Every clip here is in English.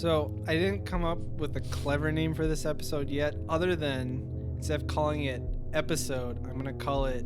So I didn't come up with a clever name for this episode yet, other than instead of calling it episode, I'm gonna call it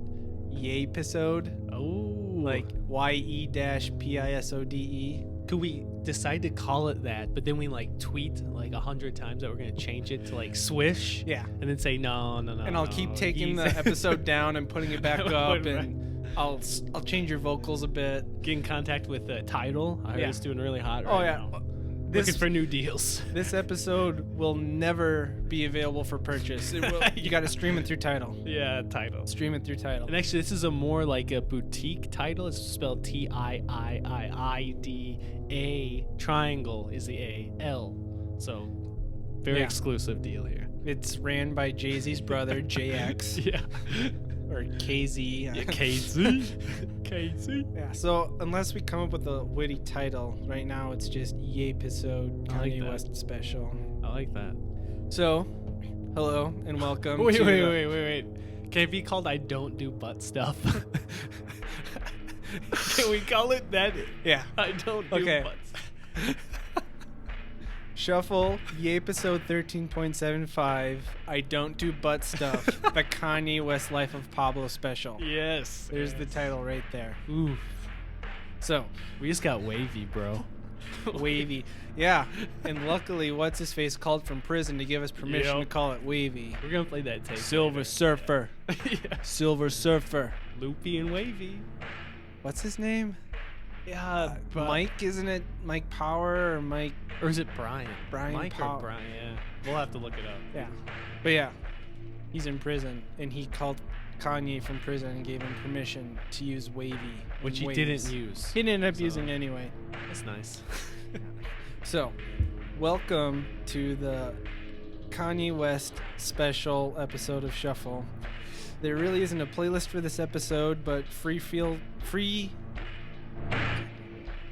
Ye-pisode. Oh, Like YE-PISODE. could we decide to call it that, but then we like tweet like 100 times that we're gonna change it to like swish? Yeah. And then say no. And I'll keep taking the episode down and putting it back up, and I'll change your vocals a bit. Get in contact with the title. I heard it's doing really hot right now. This, Looking for new deals. This episode will never be available for purchase. It will, you got to stream it through Tidal. Yeah, title. Stream it through Tidal. And actually, this is a more like a boutique title. It's spelled TIIIIIDA. Triangle is the A-L. So, very exclusive deal here. It's ran by Jay-Z's brother, JX. Yeah. Or KZ. Yeah, KZ. KZ. Yeah, so unless we come up with a witty title, right now it's just Ye-pisode, Kanye West special. I like that. So, hello and welcome. Wait. Can it be called I Don't Do Butt Stuff? Can we call it that? Yeah. I Don't Do Butts. Shuffle, Ye-pisode 13.75, I Don't Do Butt Stuff, the Kanye West Life of Pablo special. Yes. There's the title right there. Ooh. So, we just got wavy, bro. Wavy. Yeah. And luckily, What's-His-Face called from prison to give us permission to call it Wavy. We're going to play that tape. Silver Surfer. Yeah. Silver Surfer. Loopy and Wavy. What's his name? Yeah, Mike, isn't it? Mike Power or Mike? Or is it Brian? Mike or Brian, yeah. We'll have to look it up. Yeah. But yeah, he's in prison, and he called Kanye from prison and gave him permission to use Wavy. Which he didn't use. He didn't end up using anyway. That's nice. So, welcome to the Kanye West special episode of Shuffle. There really isn't a playlist for this episode, but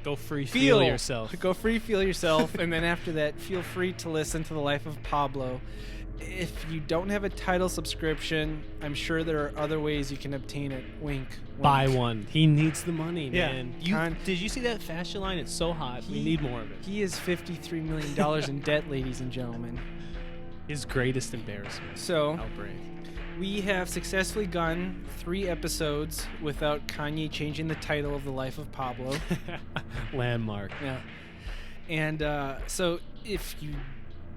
Go feel yourself. Go feel yourself, and then after that, feel free to listen to the Life of Pablo. If you don't have a Tidal subscription, I'm sure there are other ways you can obtain it. Wink. Buy one. He needs the money, man. Yeah. Did you see that fashion line? It's so hot. We need more of it. He is $53 million in debt, ladies and gentlemen. His greatest embarrassment. So, outbreak. We have successfully gone 3 episodes without Kanye changing the title of the Life of Pablo. Landmark. Yeah. And so if you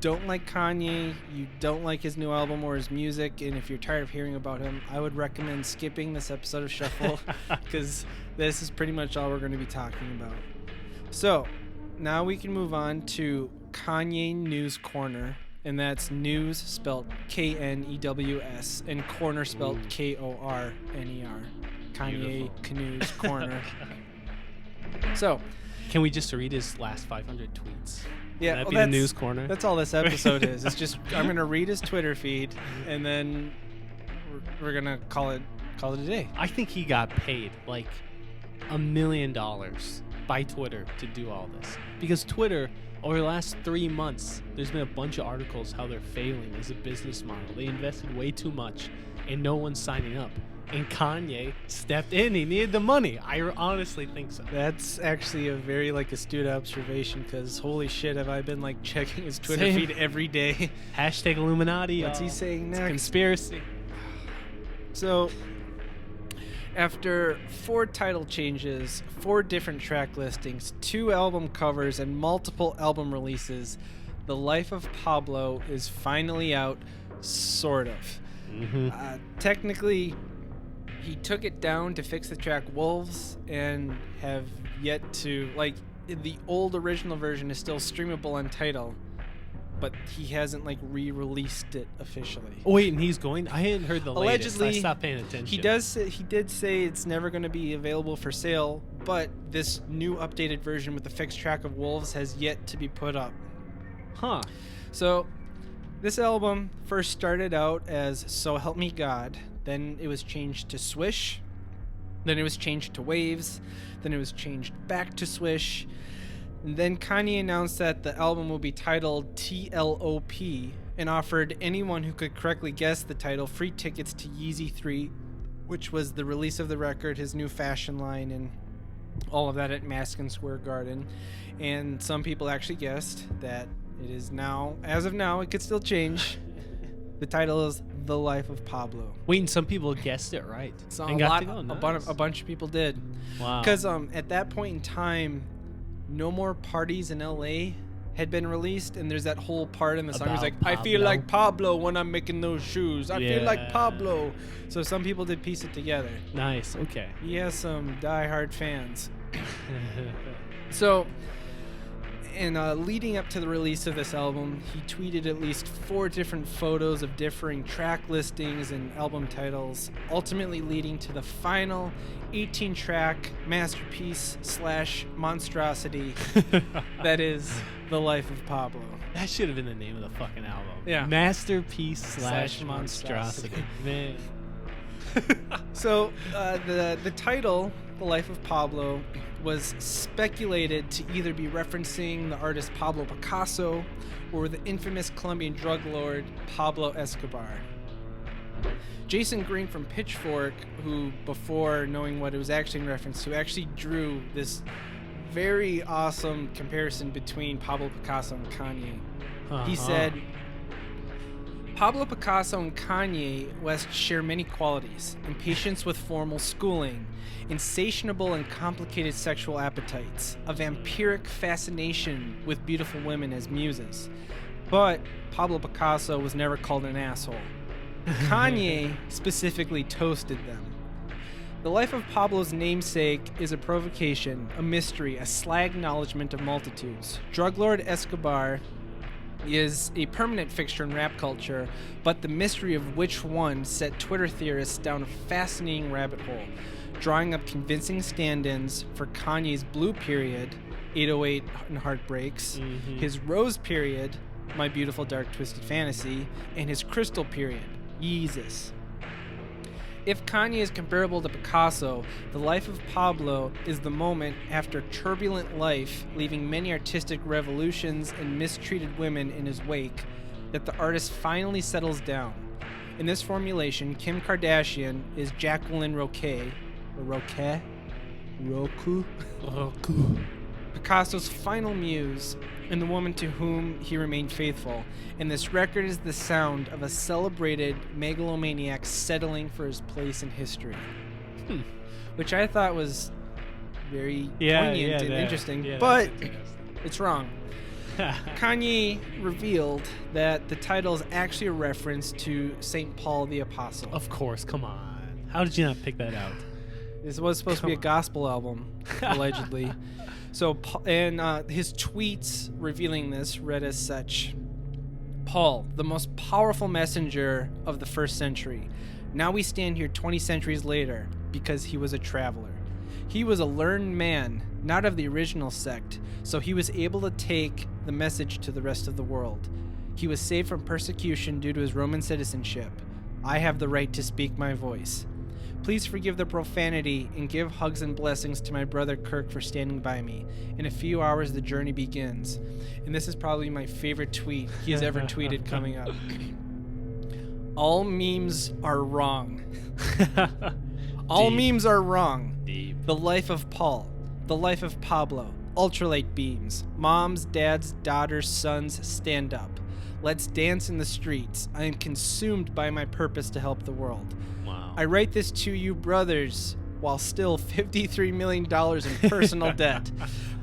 don't like Kanye, you don't like his new album or his music, and if you're tired of hearing about him, I would recommend skipping this episode of Shuffle because this is pretty much all we're going to be talking about. So now we can move on to Kanye Knews Korner. And that's news spelled Knews and corner spelled Korner. Kanye Knews Korner. So, can we just read his last 500 tweets? Yeah, Can that be the news corner? That's all this episode is. It's just I'm gonna read his Twitter feed, and then we're gonna call it a day. I think he got paid like $1 million by Twitter to do all this because Twitter. Over the last 3 months, there's been a bunch of articles how they're failing as a business model. They invested way too much, and no one's signing up. And Kanye stepped in. He needed the money. I honestly think so. That's actually a very astute observation because holy shit, have I been checking his Twitter feed every day. Hashtag Illuminati. What's he saying next? Conspiracy. So, after 4 title changes, 4 different track listings, 2 album covers, and multiple album releases, The Life of Pablo is finally out, sort of. Mm-hmm. Technically, he took it down to fix the track Wolves and have yet to... the old original version is still streamable on Tidal, but he hasn't re-released it officially. Oh wait, and he's going. I hadn't heard the latest. Allegedly, I stopped paying attention. He did say it's never going to be available for sale, but this new updated version with the fixed track of Wolves has yet to be put up. Huh. So, this album first started out as So Help Me God. Then it was changed to Swish. Then it was changed to Waves. Then it was changed back to Swish. And then Kanye announced that the album will be titled TLOP and offered anyone who could correctly guess the title free tickets to Yeezy 3, which was the release of the record, his new fashion line, and All of that at Madison Square Garden. And some people actually guessed that it is now, as of now, it could still change. The title is The Life of Pablo. Wait, and some people guessed it right. So and got to go. Nice. a bunch of people did. Wow. Because at that point in time, No More Parties in LA had been released, and there's that whole part in the song. It's like, I feel like Pablo when I'm making those shoes. I feel like Pablo. So some people did piece it together. Nice. Okay. He has some diehard fans. So, and leading up to the release of this album, he tweeted at least 4 different photos of differing track listings and album titles, ultimately leading to the final 18-track masterpiece / monstrosity that is The Life of Pablo. That should have been the name of the fucking album. Yeah. Masterpiece / monstrosity. Man. So the title, The Life of Pablo, was speculated to either be referencing the artist Pablo Picasso or the infamous Colombian drug lord Pablo Escobar. Jason Green from Pitchfork, who before knowing what it was actually in reference to, actually drew this very awesome comparison between Pablo Picasso and Kanye. He said, Pablo Picasso and Kanye West share many qualities: impatience with formal schooling, insatiable and complicated sexual appetites, a vampiric fascination with beautiful women as muses. But Pablo Picasso was never called an asshole. Kanye specifically toasted them. The Life of Pablo's namesake is a provocation, a mystery, a sly acknowledgement of multitudes. Drug lord Escobar is a permanent fixture in rap culture, but the mystery of which one set Twitter theorists down a fascinating rabbit hole, drawing up convincing stand-ins for Kanye's Blue Period, 808 and Heartbreaks, his Rose Period, My Beautiful Dark Twisted Fantasy, and his Crystal Period, Yeezus. If Kanye is comparable to Picasso, The Life of Pablo is the moment after a turbulent life, leaving many artistic revolutions and mistreated women in his wake, that the artist finally settles down. In this formulation, Kim Kardashian is Jacqueline Roque, Roku, Picasso's final muse, and the woman to whom he remained faithful. And this record is the sound of a celebrated megalomaniac settling for his place in history. Which I thought was very poignant and interesting, but it's wrong. Kanye revealed that the title is actually a reference to St. Paul the Apostle. Of course, come on. How did you not pick that out? This was supposed to be a gospel album, allegedly. So, and his tweets revealing this read as such: Paul, the most powerful messenger of the first century. Now we stand here 20 centuries later because he was a traveler. He was a learned man, not of the original sect, so he was able to take the message to the rest of the world. He was saved from persecution due to his Roman citizenship. I have the right to speak my voice. Please forgive the profanity and give hugs and blessings to my brother Kirk for standing by me. In a few hours, the journey begins. And this is probably my favorite tweet he has ever tweeted coming up. All memes are wrong. All memes are wrong. Deep. The Life of Paul. The Life of Pablo. Ultralight beams. Moms, dads, daughters, sons, stand up. Let's dance in the streets. I am consumed by my purpose to help the world. Wow. I write this to you, brothers, while still $53 million in personal debt.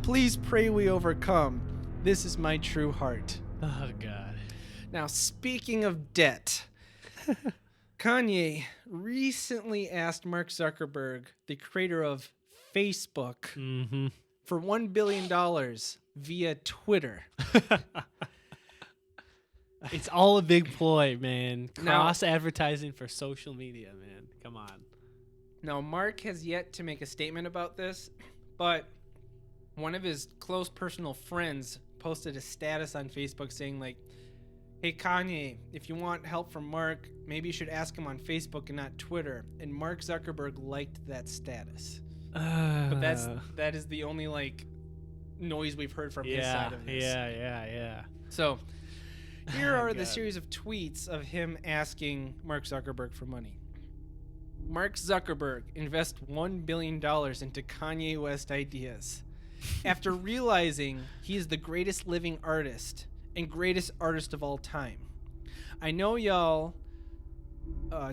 Please pray we overcome. This is my true heart. Oh, God. Now, speaking of debt, Kanye recently asked Mark Zuckerberg, the creator of Facebook, for $1 billion via Twitter. It's all a big ploy, man. Cross-advertising for social media, man. Come on. Now, Mark has yet to make a statement about this, but one of his close personal friends posted a status on Facebook saying, like, hey, Kanye, if you want help from Mark, maybe you should ask him on Facebook and not Twitter. And Mark Zuckerberg liked that status. But that is the only, like, noise we've heard from his side of this. Yeah. So here are the series of tweets of him asking Mark Zuckerberg for money. Mark Zuckerberg invests $1 billion into Kanye West ideas. After realizing he is the greatest living artist and greatest artist of all time. I know y'all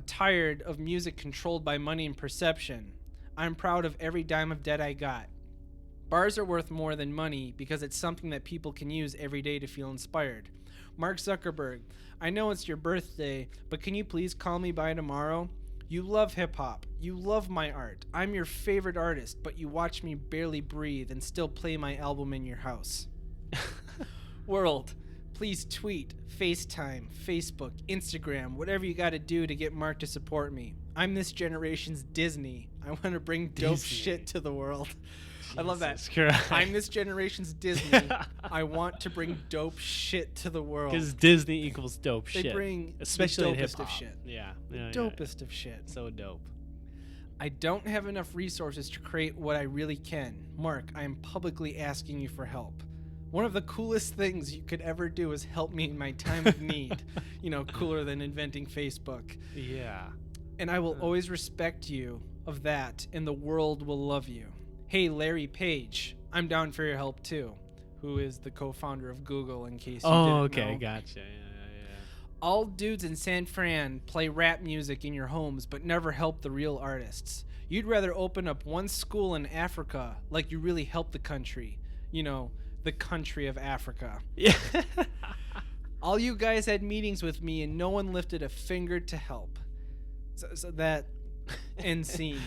tired of music controlled by money and perception. I'm proud of every dime of debt I got. Bars are worth more than money because it's something that people can use every day to feel inspired. Mark Zuckerberg, I know it's your birthday, but can you please call me by tomorrow? You love hip-hop. You love my art. I'm your favorite artist, but you watch me barely breathe and still play my album in your house. World, please tweet, FaceTime, Facebook, Instagram, whatever you gotta do to get Mark to support me. I'm this generation's Disney. I want to bring dope shit to the world. I love that. Christ. I'm this generation's Disney. I want to bring dope shit to the world. Because Disney equals dope They shit. bring especially the in dopest hip-hop. of shit. Yeah. The yeah, dopest of shit. So dope. I don't have enough resources to create what I really can. Mark, I am publicly asking you for help. One of the coolest things you could ever do is help me in my time of need. You know, cooler than inventing Facebook. Yeah. And I will always respect you of that, and the world will love you. Hey, Larry Page, I'm down for your help too. Who is the co-founder of Google, in case you didn't know. Okay, gotcha. Yeah. All dudes in San Fran play rap music in your homes, but never help the real artists. You'd rather open up one school in Africa like you really help the country. You know, the country of Africa. Yeah. All you guys had meetings with me and no one lifted a finger to help. So that end scene.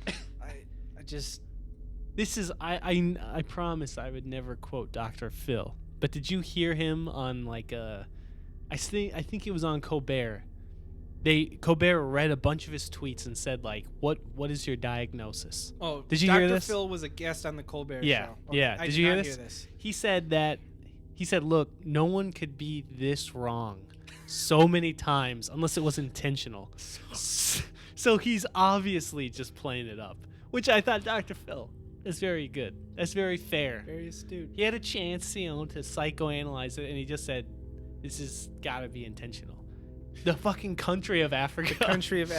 I just... This is I promise I would never quote Dr. Phil. But did you hear him on like I think it was on Colbert. Colbert read a bunch of his tweets and said like, what is your diagnosis? Oh, did you Dr. hear this? Phil was a guest on the Colbert Yeah, show. Okay, yeah. I Did you hear not this? He said, look, no one could be this wrong so many times unless it was intentional. So he's obviously just playing it up, which I thought Dr. Phil is very good. That's very fair. Very astute. He had a chance, to psychoanalyze it, and he just said, this has got to be intentional. The fucking country of Africa. The country of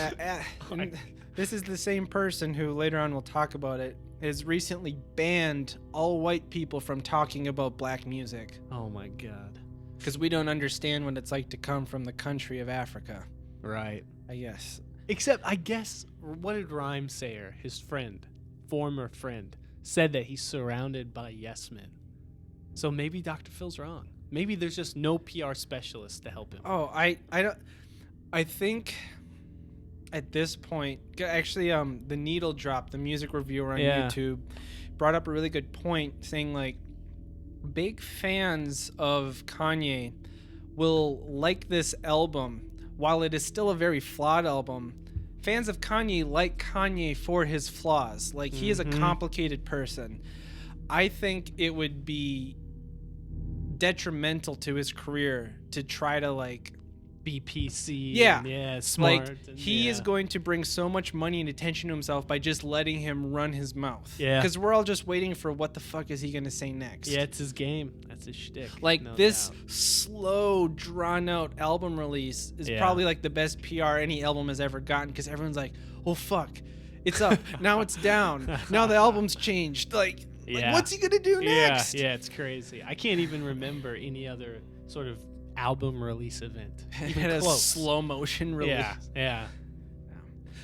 and this is the same person who, later on we'll talk about it, has recently banned all white people from talking about black music. Oh my God. Because we don't understand what it's like to come from the country of Africa. Right. I guess. Except, I guess, what did Rhymesayer, his former friend, said that he's surrounded by yes men. So maybe Dr. Phil's wrong. Maybe there's just no PR specialist to help him. Oh, I don't. I think at this point, actually, the Needle Drop, the music reviewer on YouTube, brought up a really good point, saying like, big fans of Kanye will like this album, while it is still a very flawed album. Fans of Kanye like Kanye for his flaws. Like, he is a complicated person. I think it would be detrimental to his career to try to like be PC. Yeah, smart. Like, he is going to bring so much money and attention to himself by just letting him run his mouth. Yeah, because we're all just waiting for what the fuck is he gonna say next. Yeah, it's his game. That's his shtick. Like, no this doubt. slow, drawn out album release is probably like the best PR any album has ever gotten, because everyone's like, oh fuck, it's up, now it's down, now the album's changed. Like, what's he gonna do next? Yeah, it's crazy. I can't even remember any other sort of album release event. It had a slow motion release. Yeah.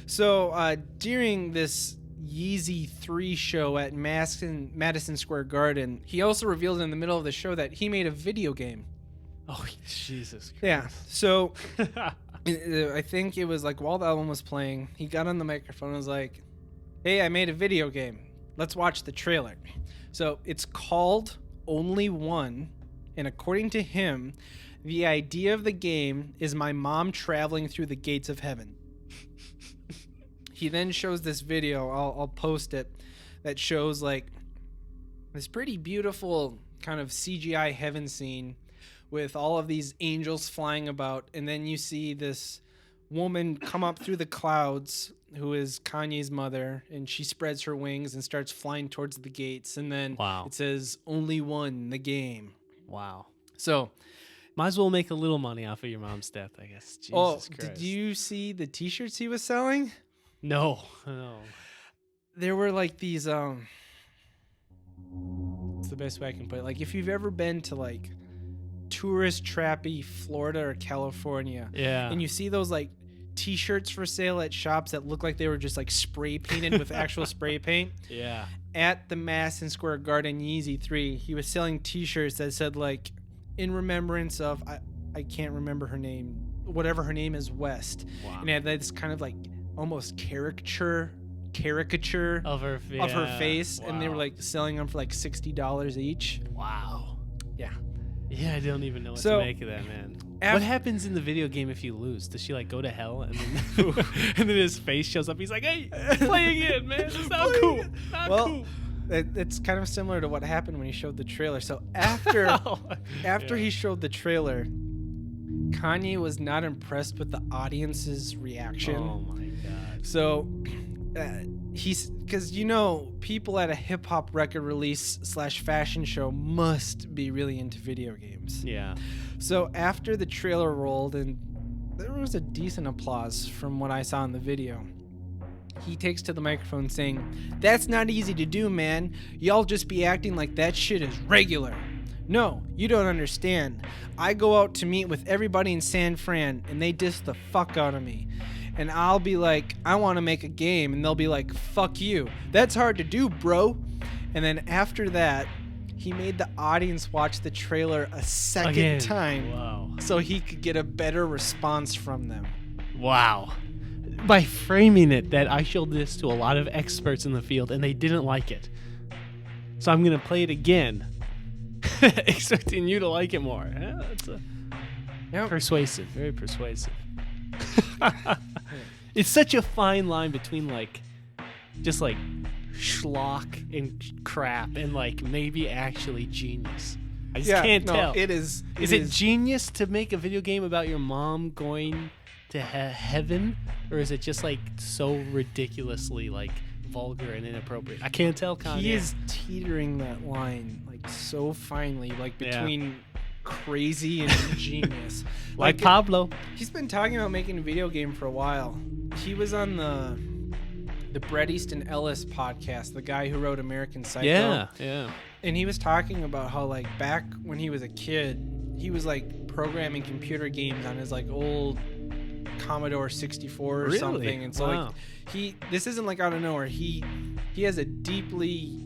So during this Yeezy 3 show at Madison Square Garden, he also revealed in the middle of the show that he made a video game. Oh, Jesus Christ. Yeah. So I think it was like while the album was playing, he got on the microphone and was like, hey, I made a video game. Let's watch the trailer. So it's called Only One, and according to him, the idea of the game is my mom traveling through the gates of heaven. He then shows this video, I'll post it, that shows like this pretty beautiful kind of CGI heaven scene with all of these angels flying about, and then you see this woman come up through the clouds who is Kanye's mother, and she spreads her wings and starts flying towards the gates, and then it says only one, the game. Wow. So might as well make a little money off of your mom's death, I guess. Jesus Christ. Did you see the t-shirts he was selling? No. There were like these it's the best way I can put it. Like if you've ever been to like tourist trappy Florida or California, Yeah. and you see those like t-shirts for sale at shops that look like they were just like spray painted with actual spray paint. Yeah. At the Madison Square Garden Yeezy 3, he was selling t-shirts that said like in remembrance of I can't remember her name, whatever her name is, West. Wow. And it had this kind of like almost caricature Of her face. Wow. And they were like selling them for like $60 each. Wow. Yeah. Yeah, I don't even know what So, to make of that, man. What happens in the video game if you lose? Does she like go to hell and then and then his face shows up? He's like, "Hey, play again, man. It's not cool. Not cool." It's kind of similar to what happened when he showed the trailer. So after he showed the trailer, Kanye was not impressed with the audience's reaction. Oh my god. So he's, because people at a hip hop record release / fashion show must be really into video games. Yeah. So after the trailer rolled, and there was a decent applause from what I saw in the video, he takes to the microphone saying, "That's not easy to do, man. Y'all just be acting like that shit is regular. No, you don't understand. I go out to meet with everybody in San Fran, and they diss the fuck out of me. And I'll be like, I want to make a game, and they'll be like, fuck you. That's hard to do, bro." And then after that, he made the audience watch the trailer a second time. Wow. So he could get a better response from them. Wow. By framing it that I showed this to a lot of experts in the field and they didn't like it. So I'm going to play it again, expecting you to like it more. Yeah, that's persuasive, very persuasive. It's such a fine line between like just like schlock and crap and like maybe actually genius. I just can't tell. It is. Is it genius to make a video game about your mom going to heaven, or is it just like so ridiculously like vulgar and inappropriate? I can't tell, Kanye. He is teetering that line like so finely, like between crazy and genius. Like Pablo. He's been talking about making a video game for a while. He was on the Bret Easton Ellis podcast, the guy who wrote American Psycho. Yeah. And he was talking about how like back when he was a kid, he was like programming computer games on his like old Commodore 64 or something. And so like this isn't like out of nowhere. He has a deeply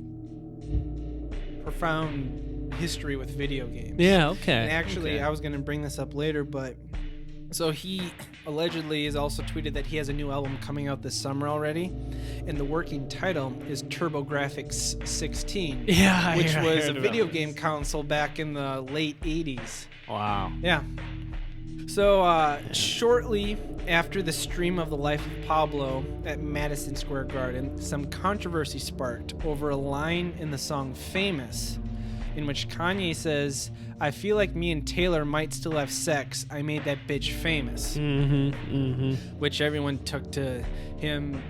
profound history with video games. Yeah, okay. And actually, I was going to bring this up later, but so he allegedly has also tweeted that he has a new album coming out this summer already, and the working title is TurboGrafx 16, which was a video game console back in the late 80s. Wow. Yeah. So shortly after the stream of the Life of Pablo at Madison Square Garden, some controversy sparked over a line in the song Famous, in which Kanye says, "I feel like me and Taylor might still have sex. I made that bitch famous." Which everyone took to him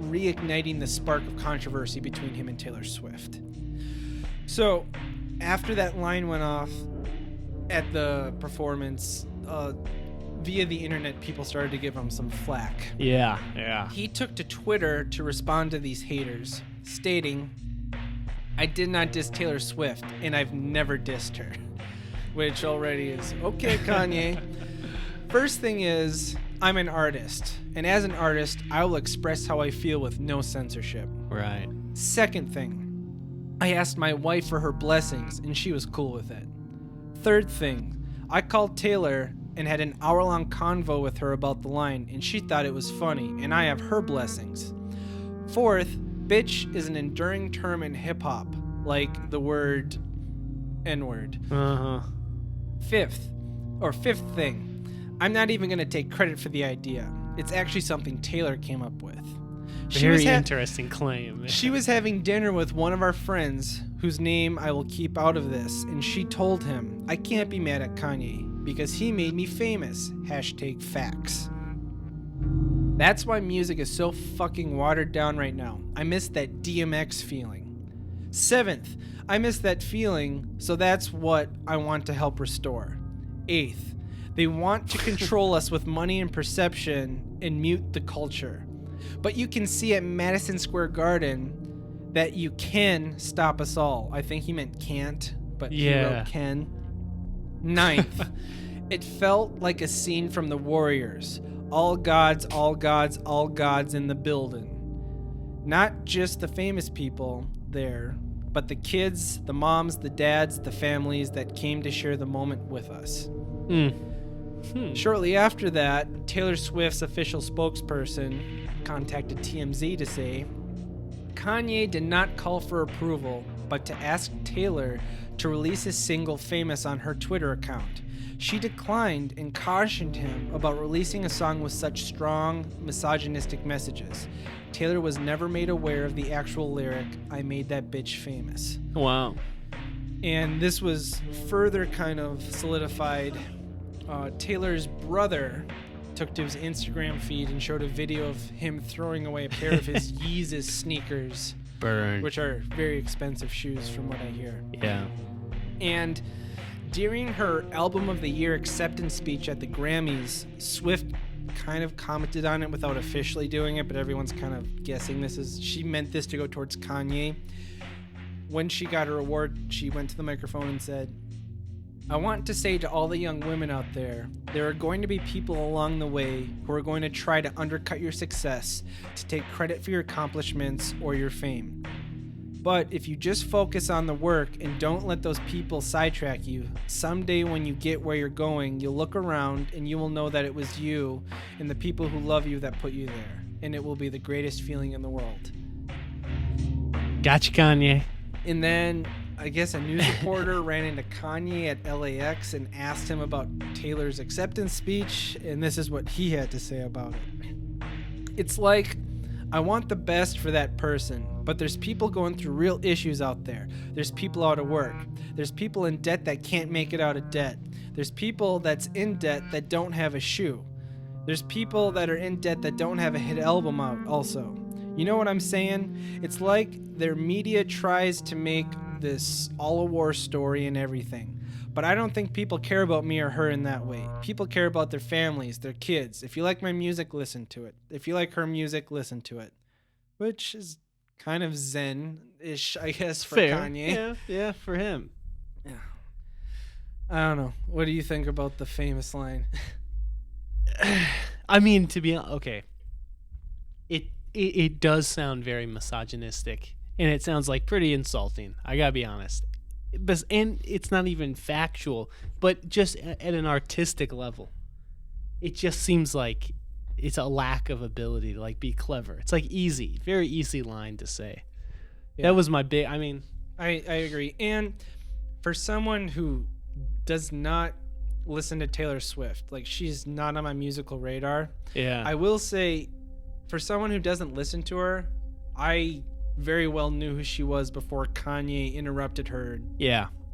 reigniting the spark of controversy between him and Taylor Swift. So after that line went off at the performance, via the internet, people started to give him some flack. Yeah. He took to Twitter to respond to these haters, stating, "I did not diss Taylor Swift, and I've never dissed her." Which already is, okay, Kanye. First thing is, I'm an artist, and as an artist, I will express how I feel with no censorship. Right. Second thing, I asked my wife for her blessings, and she was cool with it. Third thing, I called Taylor and had an hour-long convo with her about the line, and she thought it was funny, and I have her blessings. Fourth, bitch is an enduring term in hip-hop, like the word N-word. Fifth thing, I'm not even going to take credit for the idea. It's actually something Taylor came up with. Very interesting claim. She was having dinner with one of our friends, whose name I will keep out of this, and she told him, "I can't be mad at Kanye, because he made me famous. #facts. That's why music is so fucking watered down right now. I miss that DMX feeling. Seventh, I miss that feeling, so that's what I want to help restore. Eighth, they want to control us with money and perception and mute the culture. But you can see at Madison Square Garden that you can stop us all. I think he meant can't, but he wrote can. 9th, it felt like a scene from The Warriors. All gods, all gods, all gods in the building. Not just the famous people there, but the kids, the moms, the dads, the families that came to share the moment with us. Shortly after that, Taylor Swift's official spokesperson contacted TMZ to say, Kanye did not call for approval, but to ask Taylor to release his single Famous on her Twitter account. She declined and cautioned him about releasing a song with such strong, misogynistic messages. Taylor was never made aware of the actual lyric, I made that bitch famous. Wow. And this was further kind of solidified. Taylor's brother took to his Instagram feed and showed a video of him throwing away a pair of his Yeezus sneakers. Burn. Which are very expensive shoes from what I hear. Yeah. And during her Album of the Year acceptance speech at the Grammys, Swift kind of commented on it without officially doing it, but everyone's kind of guessing she meant this to go towards Kanye. When she got her award, she went to the microphone and said, I want to say to all the young women out there are going to be people along the way who are going to try to undercut your success, to take credit for your accomplishments or your fame. But if you just focus on the work and don't let those people sidetrack you, someday when you get where you're going, you'll look around and you will know that it was you and the people who love you that put you there. And it will be the greatest feeling in the world. Gotcha, Kanye. And then I guess a news reporter ran into Kanye at LAX and asked him about Taylor's acceptance speech, and this is what he had to say about it. It's like, I want the best for that person, but there's people going through real issues out there. There's people out of work. There's people in debt that can't make it out of debt. There's people that's in debt that don't have a shoe. There's people that are in debt that don't have a hit album out also. You know what I'm saying? It's like their media tries to make this all a war story and everything. But I don't think people care about me or her in that way. People care about their families, their kids. If you like my music, listen to it. If you like her music, listen to it. Which is kind of zen-ish, I guess, for Fair. Kanye. Yeah, for him. Yeah. I don't know. What do you think about the famous line? I mean, to be okay. It does sound very misogynistic, and it sounds like pretty insulting. I gotta be honest. And it's not even factual, but just at an artistic level, it just seems like it's a lack of ability to like be clever. It's like easy, very easy line to say. Yeah. That was my big. I mean, I agree. And for someone who does not listen to Taylor Swift, like she's not on my musical radar. Yeah. I will say, for someone who doesn't listen to her, I very well knew who she was before Kanye interrupted her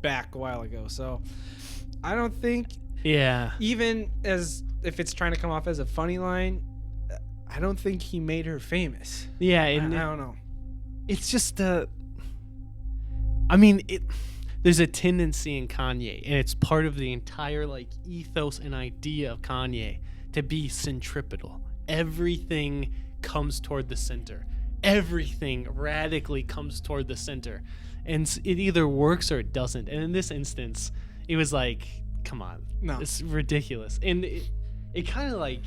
back a while ago. So I don't think, even as if it's trying to come off as a funny line, I don't think he made her famous. Yeah. I don't know. It's just I mean, there's a tendency in Kanye, and it's part of the entire like ethos and idea of Kanye to be centripetal. Everything comes toward the center. Everything radically comes toward the center, and it either works or it doesn't. And in this instance, it was like, come on, no, it's ridiculous, and it kind of like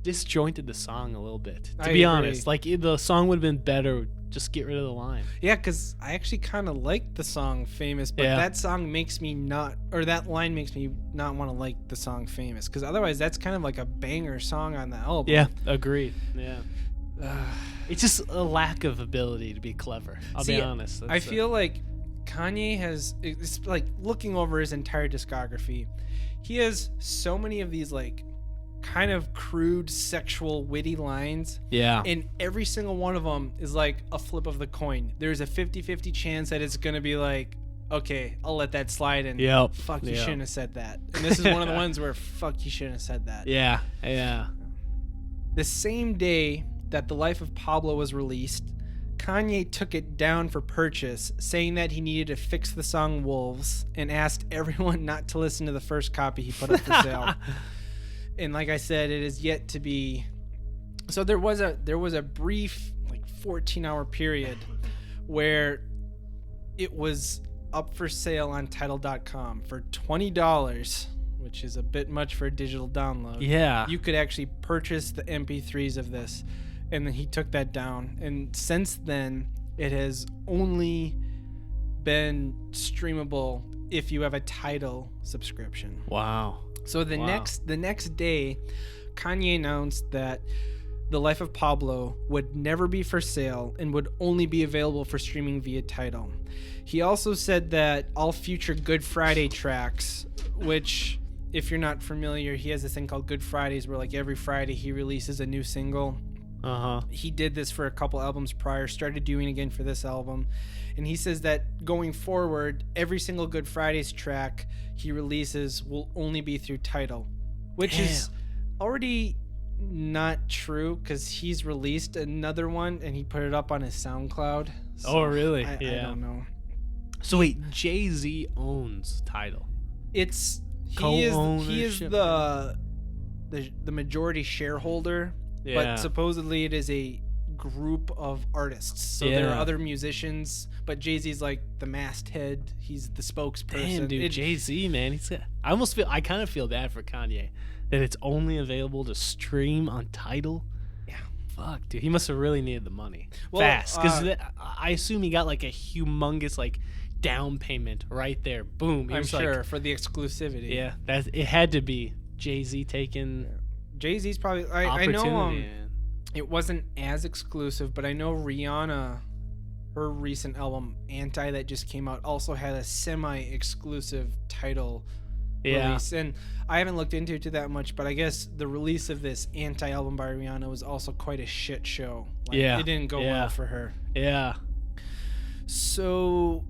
disjointed the song a little bit. To be honest, like the song would have been better. Just get rid of the line. Yeah, because I actually kind of like the song Famous, but that song makes me not, or that line makes me not want to like the song Famous, because otherwise that's kind of like a banger song on the album. Yeah, agreed. Yeah. It's just a lack of ability to be clever. I'll be honest. I feel like Kanye has, it's like looking over his entire discography, he has so many of these like kind of crude, sexual, witty lines. Yeah. And every single one of them is like a flip of the coin. There's a 50-50 chance that it's going to be like, okay, I'll let that slide, and fuck, you shouldn't have said that. And this is one of the ones where, fuck, you shouldn't have said that. Yeah. The same day that the Life of Pablo was released, Kanye took it down for purchase, saying that he needed to fix the song Wolves, and asked everyone not to listen to the first copy he put up for sale. And like I said, it is yet to be So there was a brief like 14-hour period where it was up for sale on Tidal.com for $20, which is a bit much for a digital download. Yeah. You could actually purchase the MP3s of this, and then he took that down. And since then, it has only been streamable if you have a Tidal subscription. Wow. So the next day, Kanye announced that The Life of Pablo would never be for sale and would only be available for streaming via Tidal. He also said that all future Good Friday tracks, which, if you're not familiar, he has this thing called Good Fridays where like every Friday he releases a new single. He did this for a couple albums prior, started doing it again for this album. And he says that going forward, every single Good Fridays track he releases will only be through Tidal, which is already not true because he's released another one and he put it up on his SoundCloud. So really? I don't know. So wait, Jay-Z owns Tidal. He is the majority shareholder, but supposedly it is a group of artists. So there are other musicians, but Jay-Z's like the masthead. He's the spokesperson. Damn, dude, Jay-Z, man. I kind of feel bad for Kanye that it's only available to stream on Tidal. Yeah. Fuck, dude. He must have really needed the money fast, because I assume he got like a humongous like down payment right there. Boom. I'm sure for the exclusivity. Yeah, it had to be Jay-Z taking. Jay-Z's probably. I know it wasn't as exclusive, but I know Rihanna, her recent album Anti that just came out, also had a semi-exclusive Tidal release. And I haven't looked into it that much, but I guess the release of this Anti album by Rihanna was also quite a shit show. Like, it didn't go well for her. Yeah. So,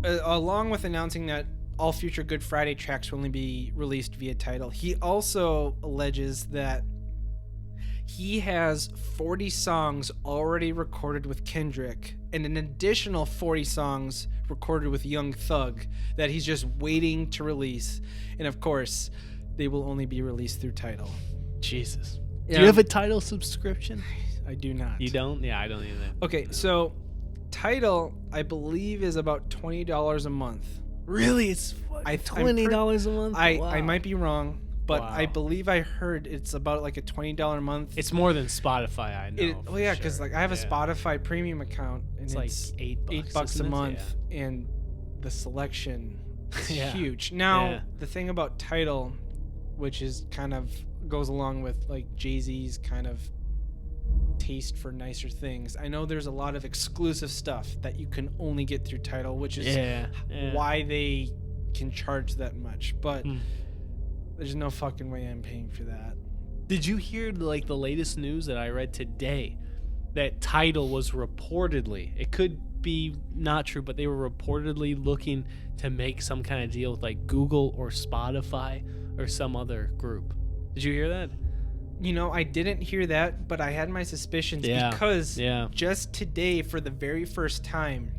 along with announcing that all future Good Friday tracks will only be released via Tidal, he also alleges that he has 40 songs already recorded with Kendrick and an additional 40 songs recorded with Young Thug that he's just waiting to release. And of course, they will only be released through Tidal. Jesus. Do you have a Tidal subscription? I do not. You don't? Yeah, I don't either. Okay, so Tidal, I believe, is about $20 a month. Really? It's $20 a month? I might be wrong. But I believe I heard it's about like a $20 a month. It's more than Spotify, I know. Because like I have a Spotify premium account, and it's like $8 a month, and the selection is huge. Now the thing about Tidal, which is kind of goes along with like Jay-Z's kind of taste for nicer things. I know there's a lot of exclusive stuff that you can only get through Tidal, which is why they can charge that much, but. There's no fucking way I'm paying for that. Did you hear like the latest news that I read today that Tidal was reportedly, it could be not true, but they were reportedly looking to make some kind of deal with like Google or Spotify or some other group. Did you hear that? You know, I didn't hear that, but I had my suspicions because just today, for the very first time,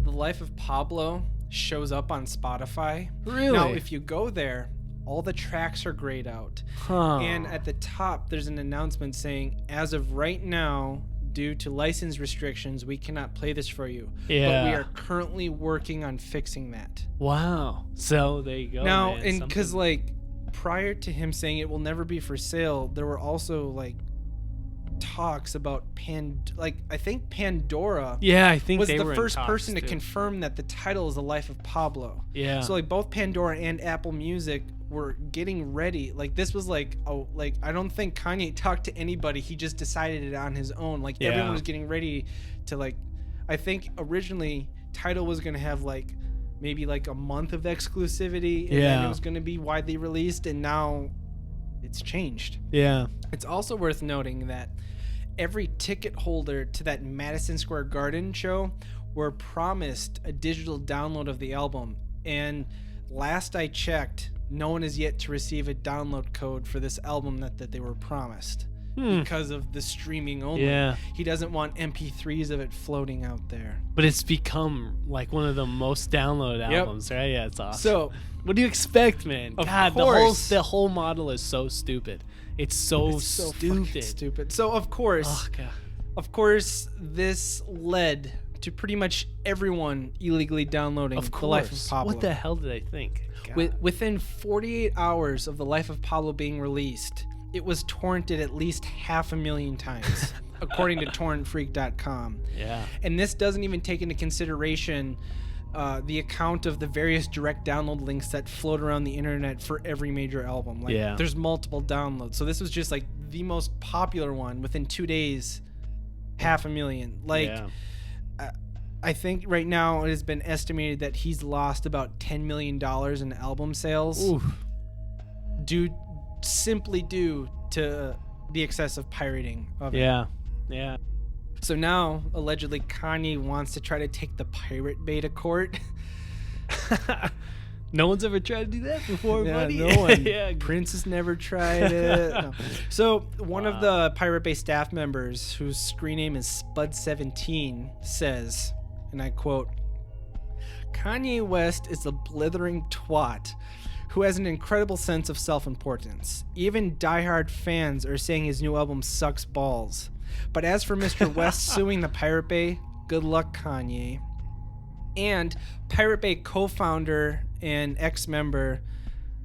The Life of Pablo shows up on Spotify. Really? Now, if you go there, all the tracks are grayed out. And at the top, there's an announcement saying, as of right now, due to license restrictions, we cannot play this for you. Yeah. But we are currently working on fixing that. Wow. So there you go. Now, and because like prior to him saying it will never be for sale, there were also like talks about I think Pandora I think was they the were first in talks person to too. confirm that the title is The Life of Pablo. So like both Pandora and Apple Music were getting ready. Like this was like I don't think Kanye talked to anybody. He just decided it on his own. Like everyone was getting ready to like, I think originally Tidal was gonna have like maybe like a month of exclusivity, and then it was gonna be widely released, and now it's changed. It's also worth noting that every ticket holder to that Madison Square Garden show were promised a digital download of the album, and last I checked, no one is yet to receive a download code for this album that they were promised. because of the streaming only. Yeah. He doesn't want MP3s of it floating out there. But it's become like one of the most downloaded albums, right? Yeah, it's awesome. So, what do you expect, man? Of God, course. the whole model is so stupid. It's so fucking stupid. stupid. So of course, Oh, God. this led to pretty much everyone illegally downloading Of The Life of course. Pablo. What the hell did I think? God. Within 48 hours of The Life of Pablo being released, it was torrented at least 500,000 times, according to torrentfreak.com. Yeah. And this doesn't even take into consideration the account of the various direct download links that float around the internet for every major album. Like, Yeah. there's multiple downloads. So this was just like the most popular one within 2 days, 500,000. Like, Yeah. I think right now it has been estimated that he's lost about $10 million in album sales Oof. simply due to the excessive pirating of it. Yeah. Yeah. So now, allegedly, Kanye wants to try to take the Pirate Bay to court. No one's ever tried to do that before, buddy. No one. Yeah. Prince has never tried it. No. So one of the Pirate Bay staff members, whose screen name is Spud17, says, and I quote, "Kanye West is a blithering twat who has an incredible sense of self-importance. Even diehard fans are saying his new album sucks balls. But as for Mr. West suing the Pirate Bay, good luck, Kanye." And Pirate Bay co-founder and ex-member,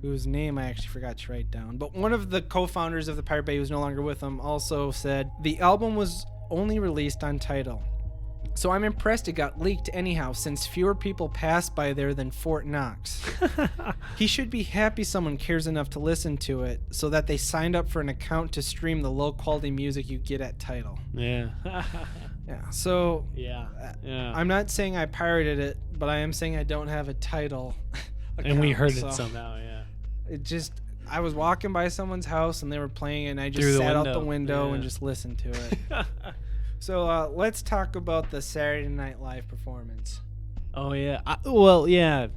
whose name I actually forgot to write down, but one of the co-founders of the Pirate Bay who's no longer with them also said, "The album was only released on Tidal. So I'm impressed it got leaked anyhow, since fewer people pass by there than Fort Knox. He should be happy someone cares enough to listen to it, so that they signed up for an account to stream the low-quality music you get at Tidal." Yeah. Yeah, so Yeah. Yeah. I'm not saying I pirated it, but I am saying I don't have a Tidal account. And we heard it so somehow, yeah. It just, I was walking by someone's house and they were playing it, and I Through just the sat out the window. window Yeah. and just listened to it. So let's talk about the Saturday Night Live performance. Oh, yeah. Well, yeah.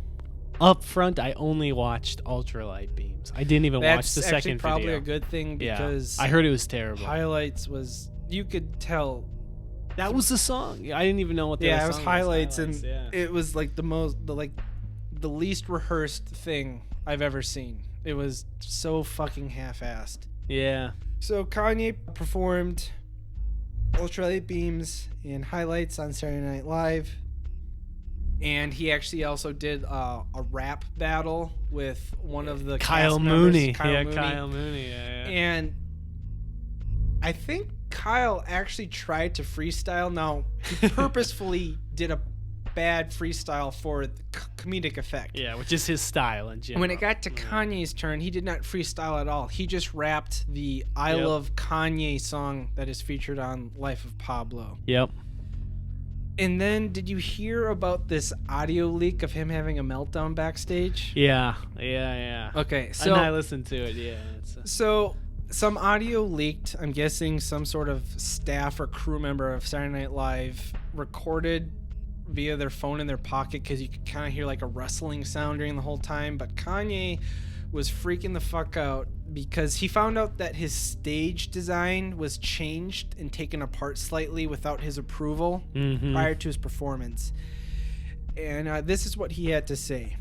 Up front, I only watched Ultralight Beams. I didn't even watch That's the actually second probably video. a good thing, Yeah. because I heard it was terrible. Highlights was, you could tell. That was the song. I didn't even know what the Yeah, other it was song Highlights, and yeah. it was like the least rehearsed thing I've ever seen. It was so fucking half-assed. Yeah. So Kanye performed Ultralight Beams and Highlights on Saturday Night Live, and he actually also did a rap battle with one of the Kyle cast members, Mooney. Kyle Mooney. Kyle Mooney. Yeah. And I think Kyle actually tried to freestyle. Now, he purposefully did a bad freestyle for the comedic effect. Yeah, which is his style in general. When it got to Kanye's turn, he did not freestyle at all. He just rapped the I Yep. Love Kanye song that is featured on Life of Pablo. Yep. And then, did you hear about this audio leak of him having a meltdown backstage? Yeah. Yeah. Okay, And so I listened to it. Yeah. So some audio leaked. I'm guessing some sort of staff or crew member of Saturday Night Live recorded via their phone in their pocket, because you could kind of hear like a rustling sound during the whole time. But Kanye was freaking the fuck out because he found out that his stage design was changed and taken apart slightly without his approval prior to his performance. And this is what he had to say.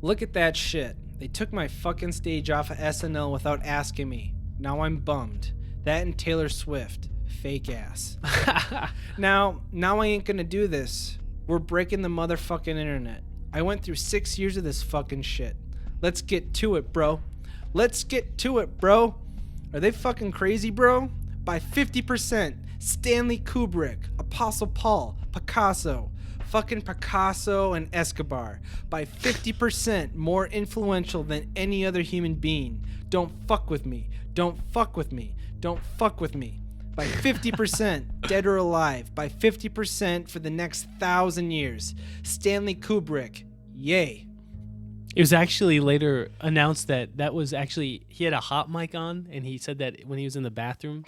"Look at that shit. They took my fucking stage off of SNL without asking me. Now I'm bummed. That and Taylor Swift. Fake ass." Now I ain't gonna do this. We're breaking the motherfucking internet. I went through 6 years of this fucking shit. Let's get to it, bro. Let's get to it, bro. Are they fucking crazy, bro? By 50%. Stanley Kubrick, Apostle Paul, Picasso. Fucking Picasso and Escobar. By 50% more influential than any other human being. Don't fuck with me. Don't fuck with me. Don't fuck with me. By 50%, dead or alive. By 50% for the next 1,000 years. Stanley Kubrick. Yay. It was actually later announced that was actually, he had a hot mic on, and he said that when he was in the bathroom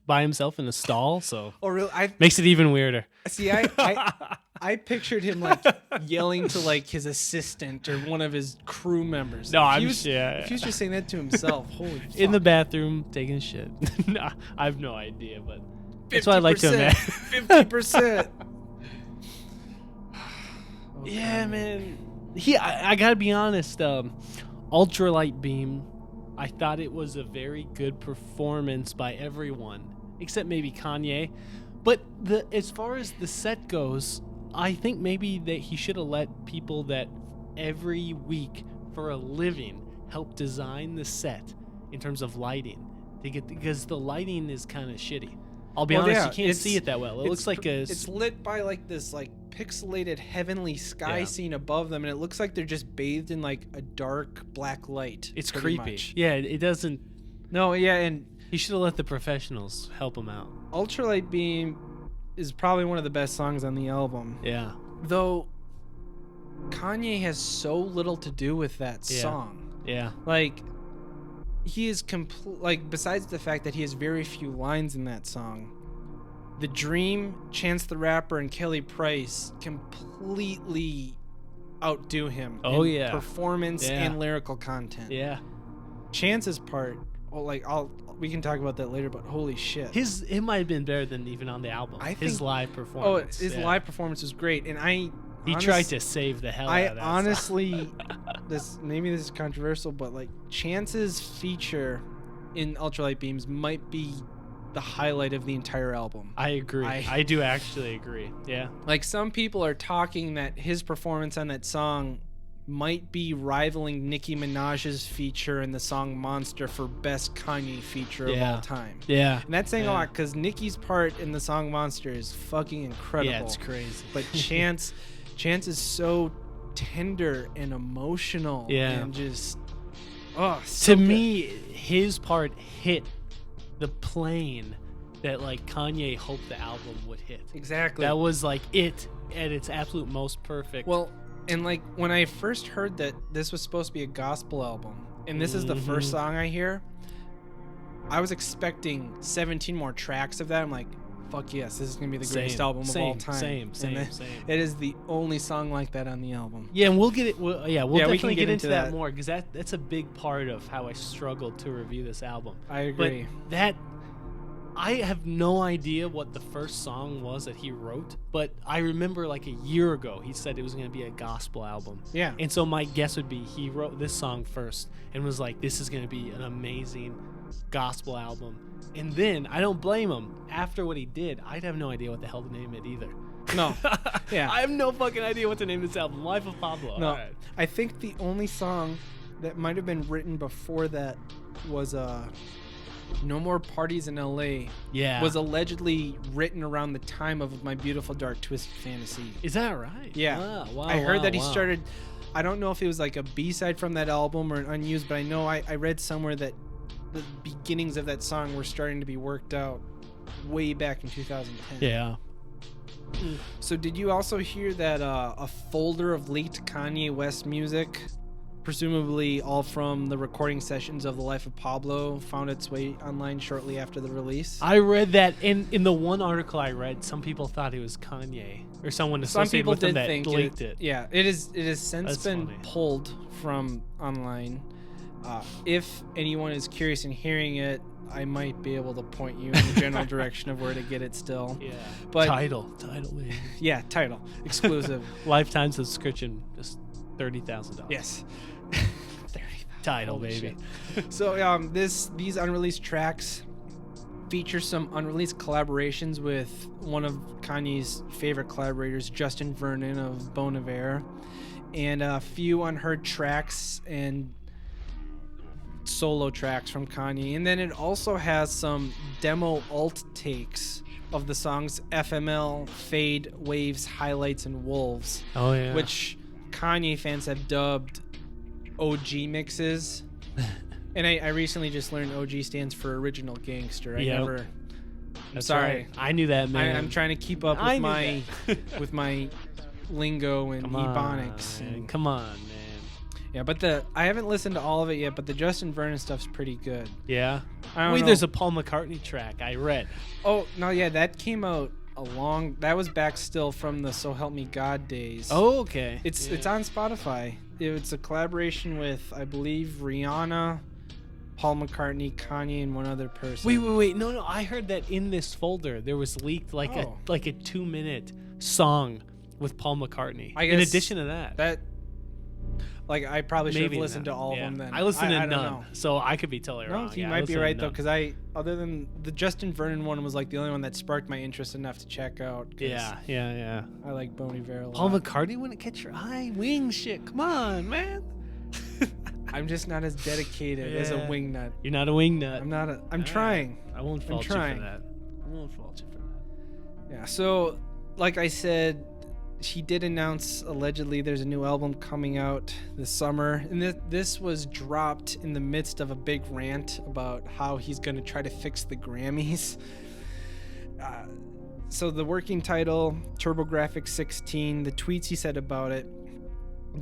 by himself in a stall, so Oh, really? makes it even weirder. See, I I pictured him like yelling to like his assistant or one of his crew members. No, If he was just saying that to himself, holy fuck. In the bathroom, taking a shit. No, I have no idea, but that's what I like to imagine. 50%. Yeah, man. I gotta be honest. Ultralight Beam, I thought it was a very good performance by everyone, except maybe Kanye. But as far as the set goes, I think maybe that he should have let people that every week for a living help design the set in terms of lighting, because the lighting is kind of shitty. I'll be honest, you can't see it that well. It looks like it's lit by like this like pixelated heavenly sky scene above them, and it looks like they're just bathed in like a dark black light. It's creepy. Much. Yeah, it doesn't. No, yeah, and he should have let the professionals help him out. Ultralight Beam is probably one of the best songs on the album. Yeah. Though Kanye has so little to do with that song. Yeah. Like he is besides the fact that he has very few lines in that song, The Dream, Chance the Rapper, and Kelly Price completely outdo him in performance and lyrical content. Yeah. Chance's part, we can talk about that later, but holy shit. It might have been better than even on the album. His live performance. His live performance was great, and he tried to save the hell out of that honestly, this is controversial, but like Chance's feature in Ultralight Beams might be the highlight of the entire album. I agree. I do actually agree. Yeah. Like some people are talking that his performance on that song might be rivaling Nicki Minaj's feature in the song Monster for best Kanye feature of all time. Yeah. And that's saying a lot, because Nicki's part in the song Monster is fucking incredible. Yeah, it's crazy. But Chance is so tender and emotional and just to me, his part hit the plane that like Kanye hoped the album would hit. Exactly. That was like it at its absolute most perfect. Well, and like when I first heard that this was supposed to be a gospel album, and this is the first song I hear, I was expecting 17 more tracks of that. I'm like, fuck yes, this is gonna be the greatest album of all time. Same. It is the only song like that on the album. Yeah, and we'll get it. We'll definitely get into that more, because that's a big part of how I struggled to review this album. I agree. But I have no idea what the first song was that he wrote, but I remember like a year ago he said it was going to be a gospel album. Yeah. And so my guess would be he wrote this song first and was like, this is going to be an amazing gospel album. And then, I don't blame him, after what he did, I'd have no idea what the hell to name it either. No. Yeah. I have no fucking idea what to name this album. Life of Pablo. No. Right. I think the only song that might have been written before that was No More Parties in LA. Yeah. Was allegedly written around the time of My Beautiful Dark Twisted Fantasy. Is that right? Yeah. I heard that he started, I don't know if it was like a B-side from that album or an unused, but I know I read somewhere that the beginnings of that song were starting to be worked out way back in 2010. Yeah. So did you also hear that a folder of leaked Kanye West music, presumably all from the recording sessions of The Life of Pablo, found its way online shortly after the release? I read that in the one article I read, some people thought it was Kanye or someone associated with him that leaked it. Yeah, it is since That's been funny. pulled from online. If anyone is curious in hearing it, I might be able to point you in the general direction of where to get it still. Yeah. But Title, man. Yeah, title. Exclusive. Lifetime subscription, just $30,000. Yes. Title, baby. So these unreleased tracks feature some unreleased collaborations with one of Kanye's favorite collaborators, Justin Vernon of Bon Iver, and a few unheard tracks and solo tracks from Kanye. And then it also has some demo alt takes of the songs FML, Fade, Waves, Highlights, and Wolves. Oh, yeah. Which Kanye fans have dubbed OG mixes. And I recently just learned OG stands for Original Gangster. I'm sorry. Right. I knew that, man. I'm trying to keep up with my with my lingo and ebonics. Come on, man. Yeah, but I haven't listened to all of it yet, but the Justin Vernon stuff's pretty good. Yeah? I don't know. There's a Paul McCartney track I read. Oh, no, yeah, that came out that was back still from the So Help Me God days. Oh, okay. It's on Spotify. It's a collaboration with, I believe, Rihanna, Paul McCartney, Kanye, and one other person. Wait. No. I heard that in this folder there was leaked like a 2-minute song with Paul McCartney. I guess in addition to that. Like, I probably should have Maybe listened to all of them then. I listened to I don't none, know. so I could be totally wrong. No, you I might be listened to right, though, none. because other than the Justin Vernon one was like the only one that sparked my interest enough to check out. Yeah. I like Bon Iver a lot. Paul McCartney wouldn't catch your eye. Wing shit. Come on, man. I'm just not as dedicated as a wingnut. You're not a wingnut. I'm not. I'm trying. I won't fault you for that. Yeah. So, like I said, he did announce allegedly there's a new album coming out this summer, and this was dropped in the midst of a big rant about how he's going to try to fix the Grammys. So the working title, TurboGrafx 16, the tweets he said about it,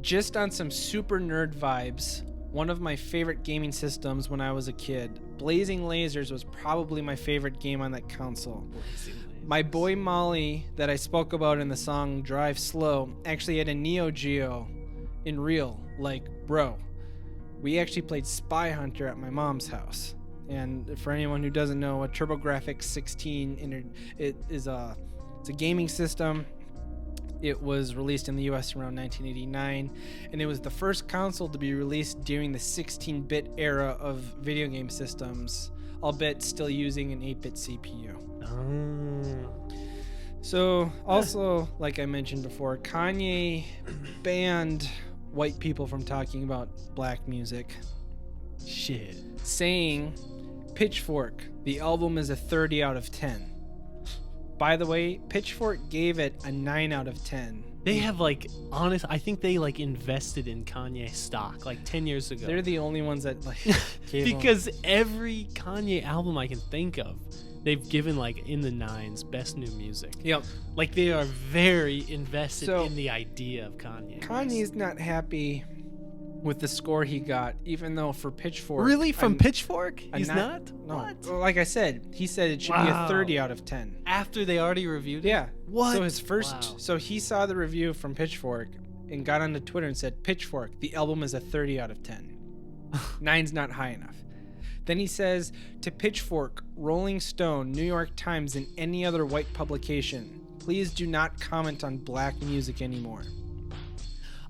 just on some super nerd vibes. One of my favorite gaming systems when I was a kid. Blazing Lasers was probably my favorite game on that console. My boy Molly, that I spoke about in the song Drive Slow, actually had a Neo Geo in real. Like, bro, we actually played Spy Hunter at my mom's house. And for anyone who doesn't know, a TurboGrafx 16, it's a gaming system. It was released in the US around 1989, and it was the first console to be released during the 16-bit era of video game systems, albeit still using an 8-bit CPU. So, also, like I mentioned before, Kanye banned white people from talking about black music. Shit. Saying, Pitchfork, the album is a 30 out of 10. By the way, Pitchfork gave it a 9 out of 10. They have I think they invested in Kanye stock 10 years ago. They're the only ones that because every Kanye album I can think of, they've given in the 9s best new music. Yep. They are very invested in the idea of Kanye. Kanye's not happy with the score he got, even though for Pitchfork. Really? From Pitchfork? He's not? No. What? Well, like I said, he said it should be a 30 out of 10. After they already reviewed it? Yeah. What? So his first. So he saw the review from Pitchfork and got onto Twitter and said, Pitchfork, the album is a 30 out of 10. 9's not high enough. Then he says, to Pitchfork, Rolling Stone, New York Times, and any other white publication, please do not comment on black music anymore.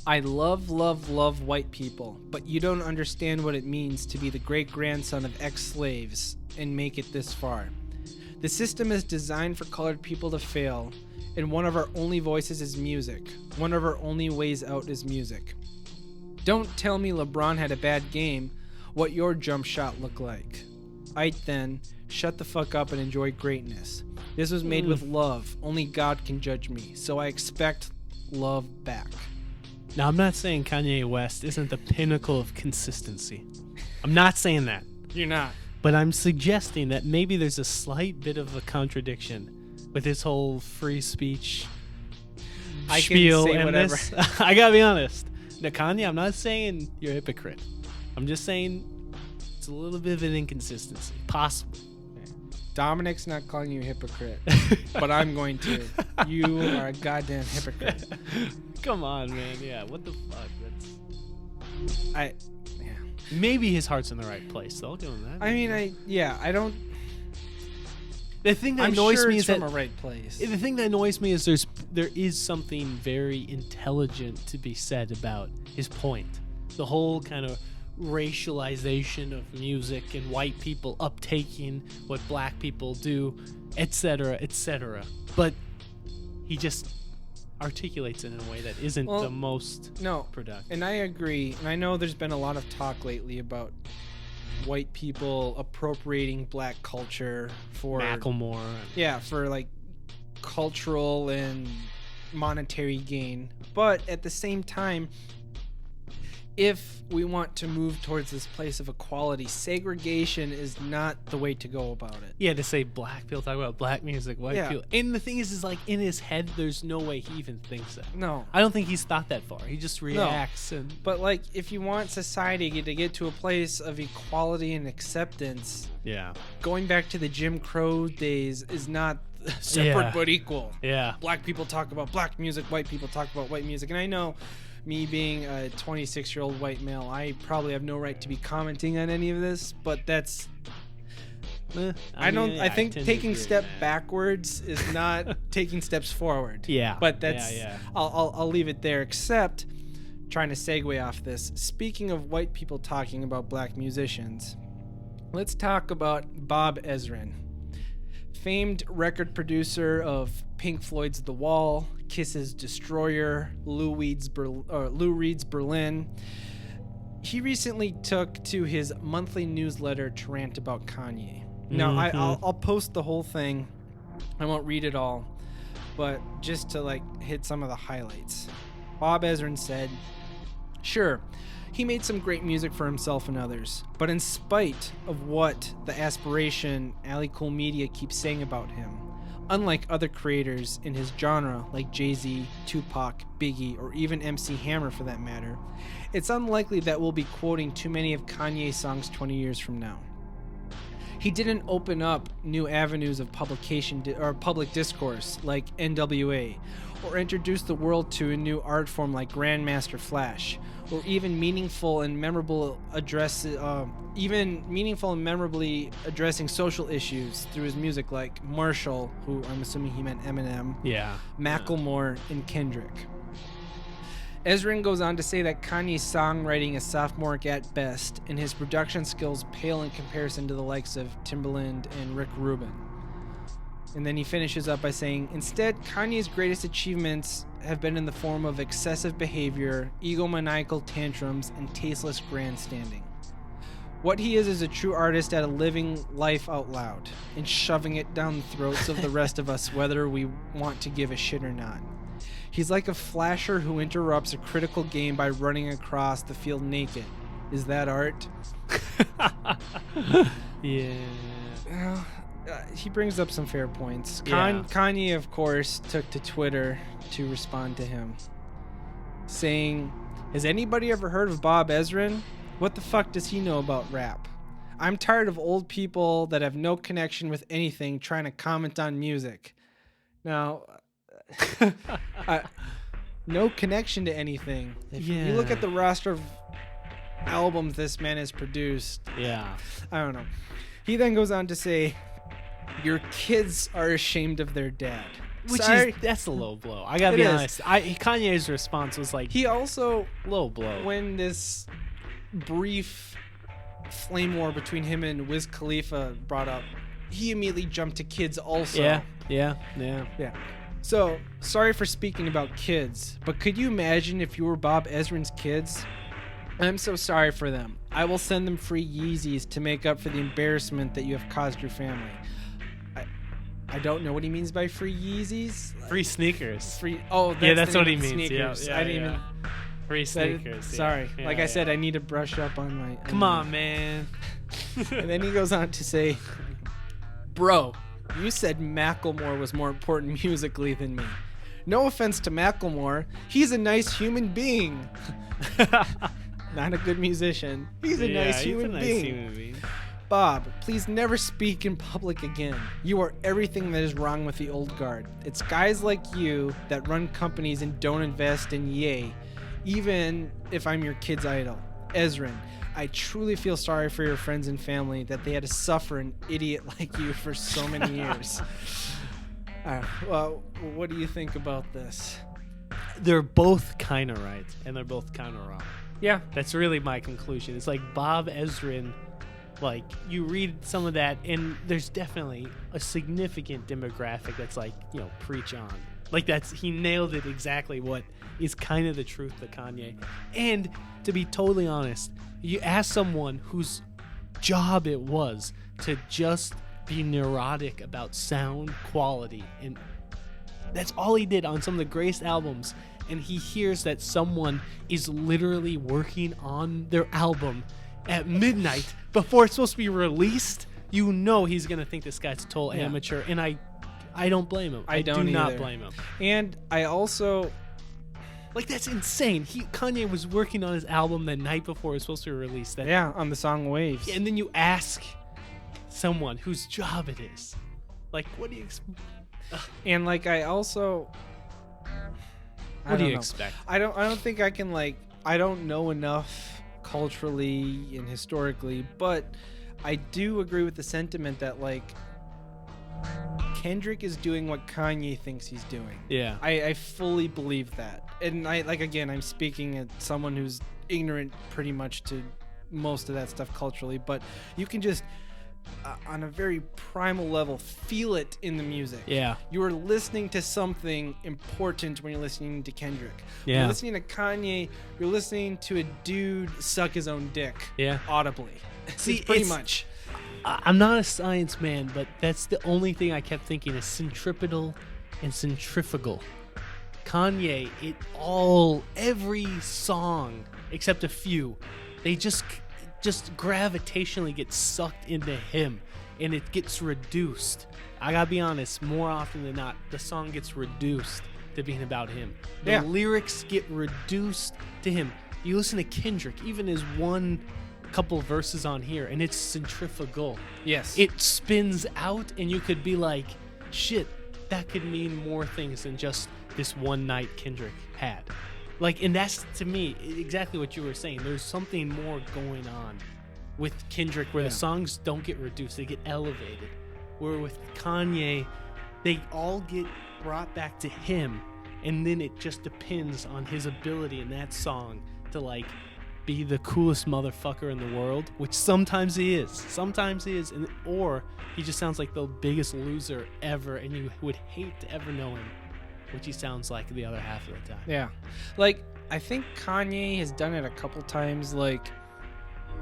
I love white people, but you don't understand what it means to be the great-grandson of ex-slaves and make it this far. The system is designed for colored people to fail, and one of our only voices is music. One of our only ways out is music. Don't tell me LeBron had a bad game. What your jump shot looked like. Aight then, shut the fuck up and enjoy greatness. This was made with love. Only God can judge me, so I expect love back. Now, I'm not saying Kanye West isn't the pinnacle of consistency. I'm not saying that. You're not. But I'm suggesting that maybe there's a slight bit of a contradiction with his whole free speech spiel can say and whatever. this. I gotta be honest. Now, Kanye, I'm not saying you're a hypocrite. I'm just saying it's a little bit of an inconsistency. Possible. Dominic's not calling you a hypocrite, but I'm going to. You are a goddamn hypocrite. Come on, man. Yeah, what the fuck? Yeah. Maybe his heart's in the right place, though. I'll give him that. I don't. The thing that I'm annoys sure me it's is from that a right place. the thing that annoys me is there is something very intelligent to be said about his point. The whole kind of racialization of music and white people uptaking what black people do, etc., etc. But he just articulates it in a way that isn't the most productive. And I agree. And I know there's been a lot of talk lately about white people appropriating black culture for Macklemore. Yeah, for cultural and monetary gain. But at the same time, if we want to move towards this place of equality, segregation is not the way to go about it. Yeah, to say black people talk about black music, white people. And the thing is in his head, there's no way he even thinks that. No. I don't think he's thought that far. He just reacts. No. But if you want society to get to a place of equality and acceptance, yeah, going back to the Jim Crow days is not separate but equal. Yeah. Black people talk about black music, white people talk about white music. And I know, me being a 26-year-old white male, I probably have no right to be commenting on any of this, but that's... I think taking step backwards is not taking steps forward. Yeah. But that's... I'll leave it there, except... trying to segue off this. Speaking of white people talking about black musicians, let's talk about Bob Ezrin. Famed record producer of Pink Floyd's The Wall, Kiss's Destroyer, Lou Reed's Berlin. He recently took to his monthly newsletter to rant about Kanye. Now, I'll post the whole thing. I won't read it all, but just to hit some of the highlights. Bob Ezrin said, "Sure, he made some great music for himself and others, but in spite of what the aspiration Ali Cool Media keeps saying about him, unlike other creators in his genre like Jay-Z, Tupac, Biggie, or even MC Hammer for that matter, it's unlikely that we'll be quoting too many of Kanye's songs 20 years from now. He didn't open up new avenues of publication or public discourse like NWA, or introduce the world to a new art form like Grandmaster Flash, or even meaningful and memorably addressing social issues through his music like Marshall, who I'm assuming he meant Eminem, Macklemore, and Kendrick." Ezrin goes on to say that Kanye's songwriting is sophomoric at best, and his production skills pale in comparison to the likes of Timbaland and Rick Rubin. And then he finishes up by saying, "Instead, Kanye's greatest achievements have been in the form of excessive behavior, egomaniacal tantrums, and tasteless grandstanding. What he is a true artist at a living life out loud, and shoving it down the throats of the rest of us whether we want to give a shit or not. He's like a flasher who interrupts a critical game by running across the field naked. Is that art?" Yeah. He brings up some fair points. Kanye, of course, took to Twitter to respond to him, saying, "Has anybody ever heard of Bob Ezrin? What the fuck does he know about rap? I'm tired of old people that have no connection with anything trying to comment on music." Now, no connection to anything. If you look at the roster of albums this man has produced, I don't know. He then goes on to say, "Your kids are ashamed of their dad." That's a low blow. I gotta be honest. Kanye's response was like, he also low blow. When this brief flame war between him and Wiz Khalifa brought up, he immediately jumped to kids also. Yeah. So, sorry for speaking about kids, but could you imagine if you were Bob Ezrin's kids? I'm so sorry for them. I will send them free Yeezys to make up for the embarrassment that you have caused your family. I don't know what he means by free Yeezys. Free sneakers. That's what he means. Sneakers. Yeah, I didn't even... Free sneakers. Sorry. I said, I need to brush up on my... Come on, man. And then he goes on to say, "Bro, you said Macklemore was more important musically than me. No offense to Macklemore. He's a nice human being." Not a good musician. He's a nice human being. "Bob, please never speak in public again. You are everything that is wrong with the old guard. It's guys like you that run companies and don't invest in Ye, even if I'm your kid's idol. Ezrin, I truly feel sorry for your friends and family that they had to suffer an idiot like you for so many years." Well, what do you think about this? They're both kind of right, and they're both kind of wrong. Yeah. That's really my conclusion. It's like Bob Ezrin, you read some of that, and there's definitely a significant demographic that's preach on. He nailed it exactly what is kind of the truth to Kanye. And to be totally honest, you ask someone whose job it was to just be neurotic about sound quality, and that's all he did on some of the greatest albums, and he hears that someone is literally working on their album at midnight before it's supposed to be released, he's going to think this guy's a total amateur, and I don't blame him. I do not blame him. And I also... that's insane. Kanye was working on his album the night before it was supposed to be released. On the song Waves. And then you ask someone whose job it is, what do you... And like I also What do you know. expect? I don't think I can like I don't know enough culturally and historically, but I do agree with the sentiment that like Kendrick is doing what Kanye thinks he's doing. Yeah. I fully believe that. And I like again I'm speaking as someone who's ignorant pretty much to most of that stuff culturally, but you can just on a very primal level feel it in the music. Yeah. You are listening to something important when you're listening to Kendrick. When Yeah. you're listening to Kanye, you're listening to a dude suck his own dick. Yeah. Audibly. See, Pretty much. I'm not a science man, but that's the only thing I kept thinking is centripetal and centrifugal. Kanye, every song except a few, they just gravitationally get sucked into him, and it gets reduced. I gotta be honest, more often than not, the song gets reduced to being about him. The lyrics get reduced to him. You listen to Kendrick, even his one couple verses on here, and it's centrifugal. Yes. It spins out, and you could be like, shit, that could mean more things than just this one night Kendrick had. Like, and that's, to me, exactly what you were saying. There's something more going on with Kendrick where the songs don't get reduced, they get elevated. Where with Kanye, they all get brought back to him, and then it just depends on his ability in that song to, like, be the coolest motherfucker in the world, which sometimes he is, or he just sounds like the biggest loser ever, and you would hate to ever know him, which he sounds like the other half of the time. Yeah. Like, I think Kanye has done it a couple times, like,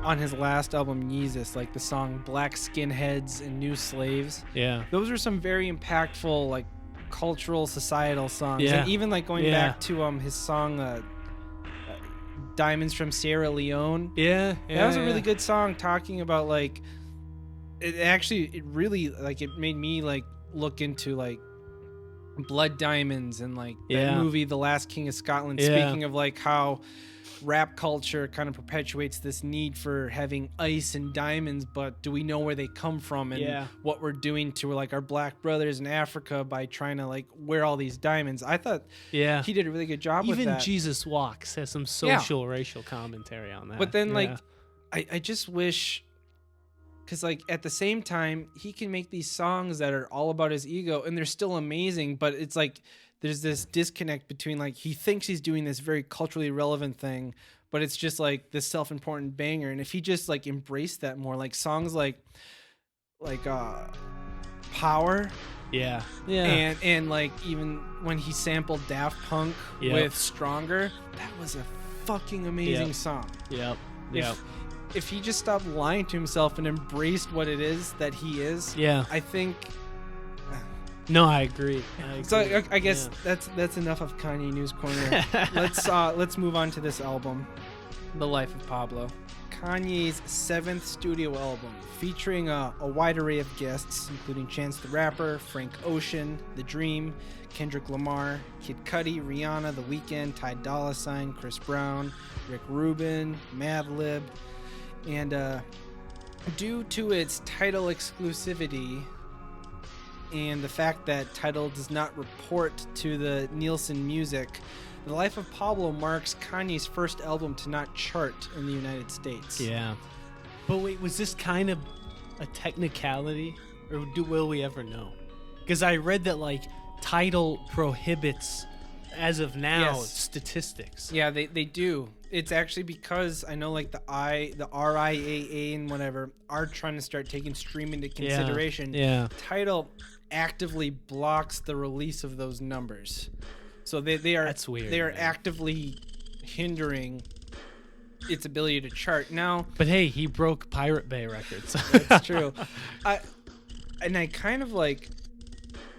on his last album, Yeezus, like the song Black Skinheads and New Slaves. Yeah. Those are some very impactful, like, cultural, societal songs. Yeah. And even, like, going back to his song, Diamonds from Sierra Leone. Yeah. That was a really good song talking about, like, it really, like, it made me, like, look into, like, Blood Diamonds and like that movie The Last King of Scotland, speaking of like how rap culture kind of perpetuates this need for having ice and diamonds, but do we know where they come from and what we're doing to like our black brothers in Africa by trying to like wear all these diamonds. I thought he did a really good job with that. Even Jesus Walks has some social racial commentary on that. But then like I just wish, because, like, at the same time, he can make these songs that are all about his ego, and they're still amazing, but it's like there's this disconnect between, like, he thinks he's doing this very culturally relevant thing, but it's just, like, this self-important banger. And if he just, like, embraced that more, like, songs like Power. Yeah. And, like, even when he sampled Daft Punk with Stronger, that was a fucking amazing song. Yep. If he just stopped lying to himself and embraced what it is that he is, I think. No, I agree. So I guess that's enough of Kanye News Korner. Let's move on to this album, The Life of Pablo. Kanye's 7th studio album, featuring a wide array of guests, including Chance the Rapper, Frank Ocean, The Dream, Kendrick Lamar, Kid Cudi, Rihanna, The Weeknd, Ty Dolla $ign, Chris Brown, Rick Rubin, Madlib. And due to its Tidal exclusivity and the fact that Tidal does not report to the Nielsen Music, The Life of Pablo marks Kanye's first album to not chart in the United States. Yeah. But wait, was this kind of a technicality, or will we ever know? Because I read that, like, Tidal prohibits, as of now, statistics. Yeah, they do. It's actually because I know, like, the RIAA and whatever are trying to start taking streaming into consideration. Yeah. Tidal actively blocks the release of those numbers. So they are That's weird, they are man. actively hindering its ability to chart. Now, But hey, he broke Pirate Bay records. that's true. I kind of like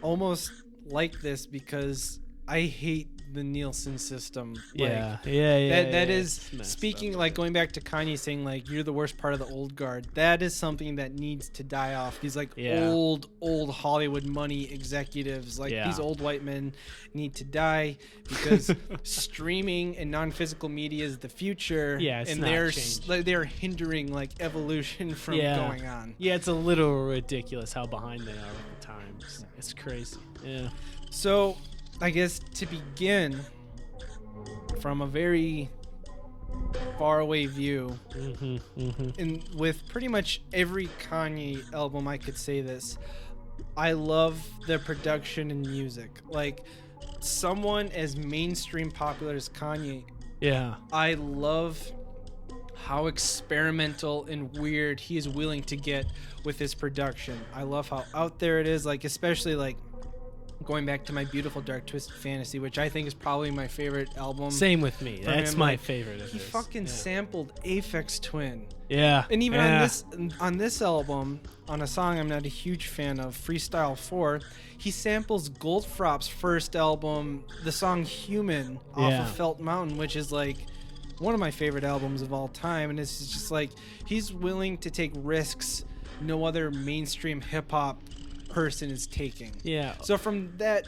almost like this because I hate the Nielsen system. Yeah, That yeah, is speaking like going back to Kanye saying like you're the worst part of the old guard. That is something that needs to die off. These like old Hollywood money executives, like these old white men need to die because streaming and non-physical media is the future. Yeah, it's and not they're hindering like evolution from going on. Yeah, it's a little ridiculous how behind they are with the times. It's crazy. Yeah. So, I guess to begin from a very far away view, and with pretty much every Kanye album, I could say this. I love the production and music. Like, someone as mainstream popular as Kanye, I love how experimental and weird he is willing to get with his production. I love how out there it is, like especially like going back to my Beautiful Dark Twisted Fantasy, which I think is probably my favorite album. Same with me. That's him. my like, favorite of he his. fucking sampled Aphex Twin. Yeah. And even on this album, on a song I'm not a huge fan of, Freestyle 4, he samples Goldfrapp's first album, the song Human, off of Felt Mountain, which is like one of my favorite albums of all time. And it's just like he's willing to take risks no other mainstream hip-hop person is taking. Yeah. So from that,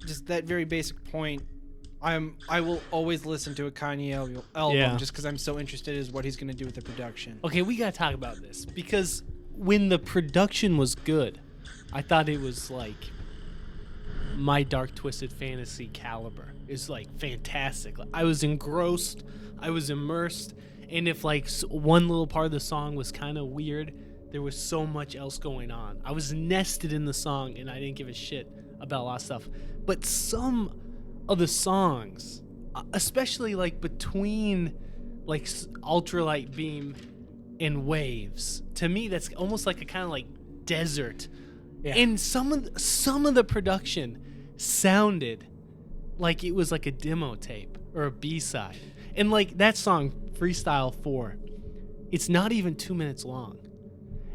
just that very basic point, I will always listen to a Kanye album just because I'm so interested in what he's going to do with the production. Okay, we got to talk about this because when the production was good, I thought it was like my Dark Twisted Fantasy caliber. It's like fantastic. Like, I was engrossed, I was immersed, and if like one little part of the song was kind of weird, there was so much else going on. I was nested in the song, and I didn't give a shit about a lot of stuff. But some of the songs, especially like between like Ultralight Beam and Waves, to me that's almost like a kind of like desert. Yeah. And some of the production sounded like it was like a demo tape or a B-side. And like that song, Freestyle 4, it's not even 2 minutes long.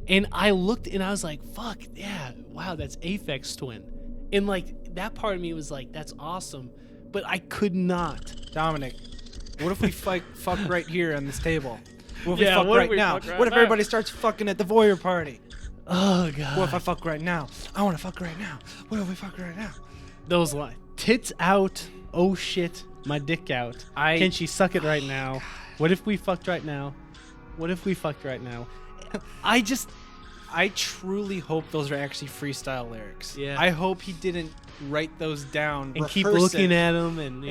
And I looked and I was like, fuck, yeah, wow, that's Aphex Twin. And like that part of me was like, that's awesome. But I could not. Dominic, what if we fuck right here on this table? What if we fuck right now? What if everybody starts fucking at the voyeur party? Oh, God. What if I fuck right now? I want to fuck right now. What if we fuck right now? Those lines. Tits out. Oh, shit. My dick out. Can she suck it right now? God. What if we fucked right now? What if we fucked right now? I truly hope those are actually freestyle lyrics. Yeah. I hope he didn't write those down and keep looking at them and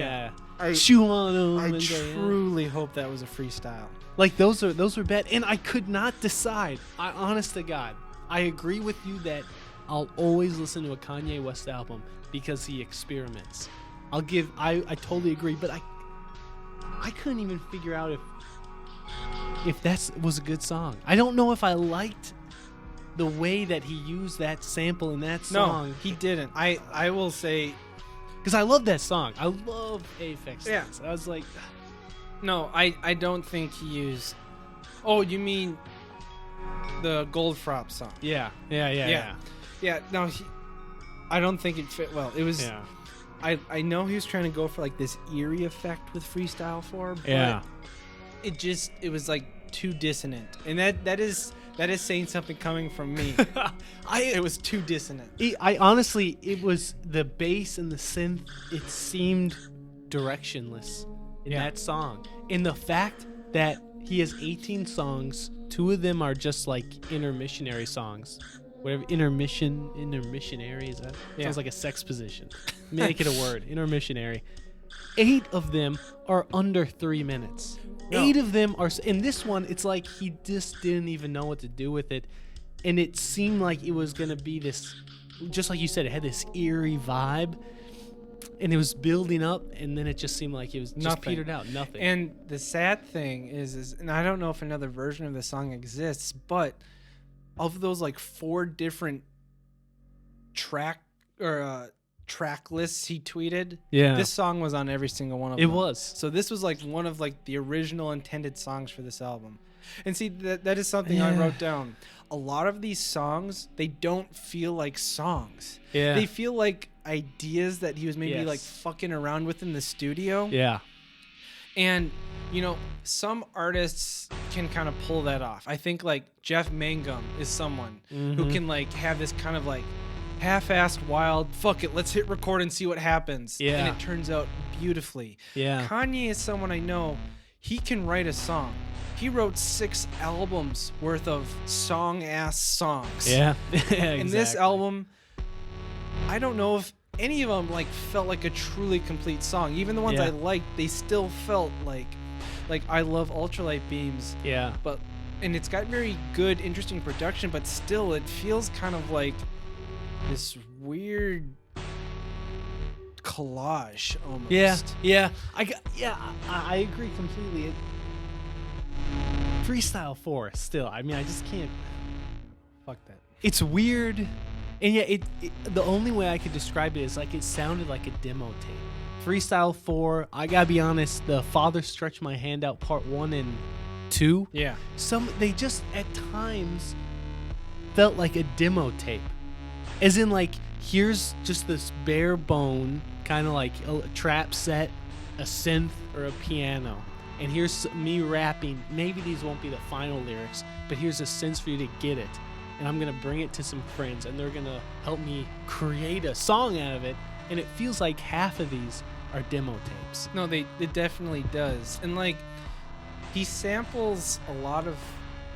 chew on them. I truly hope that was a freestyle. Like those were bad, and I could not decide. Honest to God, I agree with you that I'll always listen to a Kanye West album because he experiments. I totally agree, but I couldn't even figure out if that was a good song. I don't know if I liked the way that he used that sample in that song. No, he didn't. I will say, because I love that song. I love Aphex. Yeah. I was like, no, I don't think he used. Oh, you mean the Goldfrapp song? Yeah. No, I don't think it fit well. It was. Yeah. I know he was trying to go for like this eerie effect with Freestyle 4, but it was like too dissonant, and that is saying something coming from me. It was too dissonant. I honestly, it was the bass and the synth. It seemed directionless in that song. And the fact that he has 18 songs, 2 of them are just like intermissionary songs. Whatever, intermissionary, is that? Sounds like a sex position. Make it a word, intermissionary. 8 of them are under 3 minutes. No. 8 of them are, in this one, it's like he just didn't even know what to do with it. And it seemed like it was going to be this, just like you said, it had this eerie vibe. And it was building up, and then it just seemed like it was just petered out. Nothing. And the sad thing is, and I don't know if another version of the song exists, but of those like 4 different track lists he tweeted, this song was on every single one of them. It was. So this was like one of like the original intended songs for this album. And see, that is something I wrote down. A lot of these songs, they don't feel like songs. Yeah. They feel like ideas that he was maybe like fucking around with in the studio. Yeah. And, you know, some artists can kind of pull that off. I think like Jeff Mangum is someone who can like have this kind of like half-assed wild, fuck it, let's hit record and see what happens. Yeah. And it turns out beautifully. Yeah. Kanye is someone I know, he can write a song. He wrote 6 albums worth of song-ass songs. Yeah. Exactly. And this album, I don't know if any of them like felt like a truly complete song. Even the ones I liked, they still felt like I love Ultralight Beams. Yeah. And it's got very good, interesting production, but still it feels kind of like this weird collage almost. Yeah. I agree completely. Freestyle 4 still. I mean, I just can't. Fuck that. It's weird. And yeah, it the only way I could describe it is like it sounded like a demo tape. Freestyle 4, I gotta be honest, the Father Stretch My Hand Out Part 1 and 2. Yeah. They just at times felt like a demo tape. As in like, here's just this bare bone, kind of like a trap set, a synth, or a piano. And here's me rapping. Maybe these won't be the final lyrics, but here's a sense for you to get it. And I'm going to bring it to some friends, and they're going to help me create a song out of it. And it feels like half of these are demo tapes. No, it definitely does. And like, he samples a lot of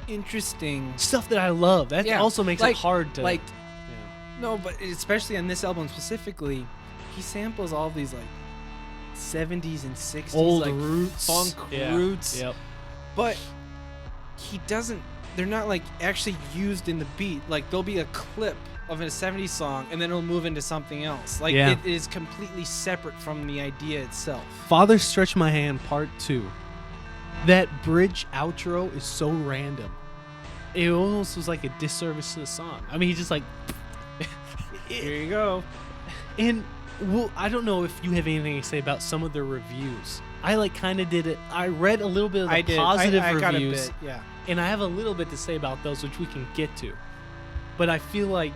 interesting stuff that I love. That also makes it hard to... No, but especially on this album specifically, he samples all of these like 70s and 60s old like roots, funk roots. Yep. But he doesn't. They're not like actually used in the beat. Like there'll be a clip of a 70s song and then it'll move into something else. Like it is completely separate from the idea itself. Father Stretch My Hand Part 2. That bridge outro is so random. It almost was like a disservice to the song. I mean, he just like... Here you go. And well, I don't know if you have anything to say about some of the reviews. I like kind of did it. I read a little bit of the positive reviews. Got a bit, yeah. And I have a little bit to say about those, which we can get to. But I feel like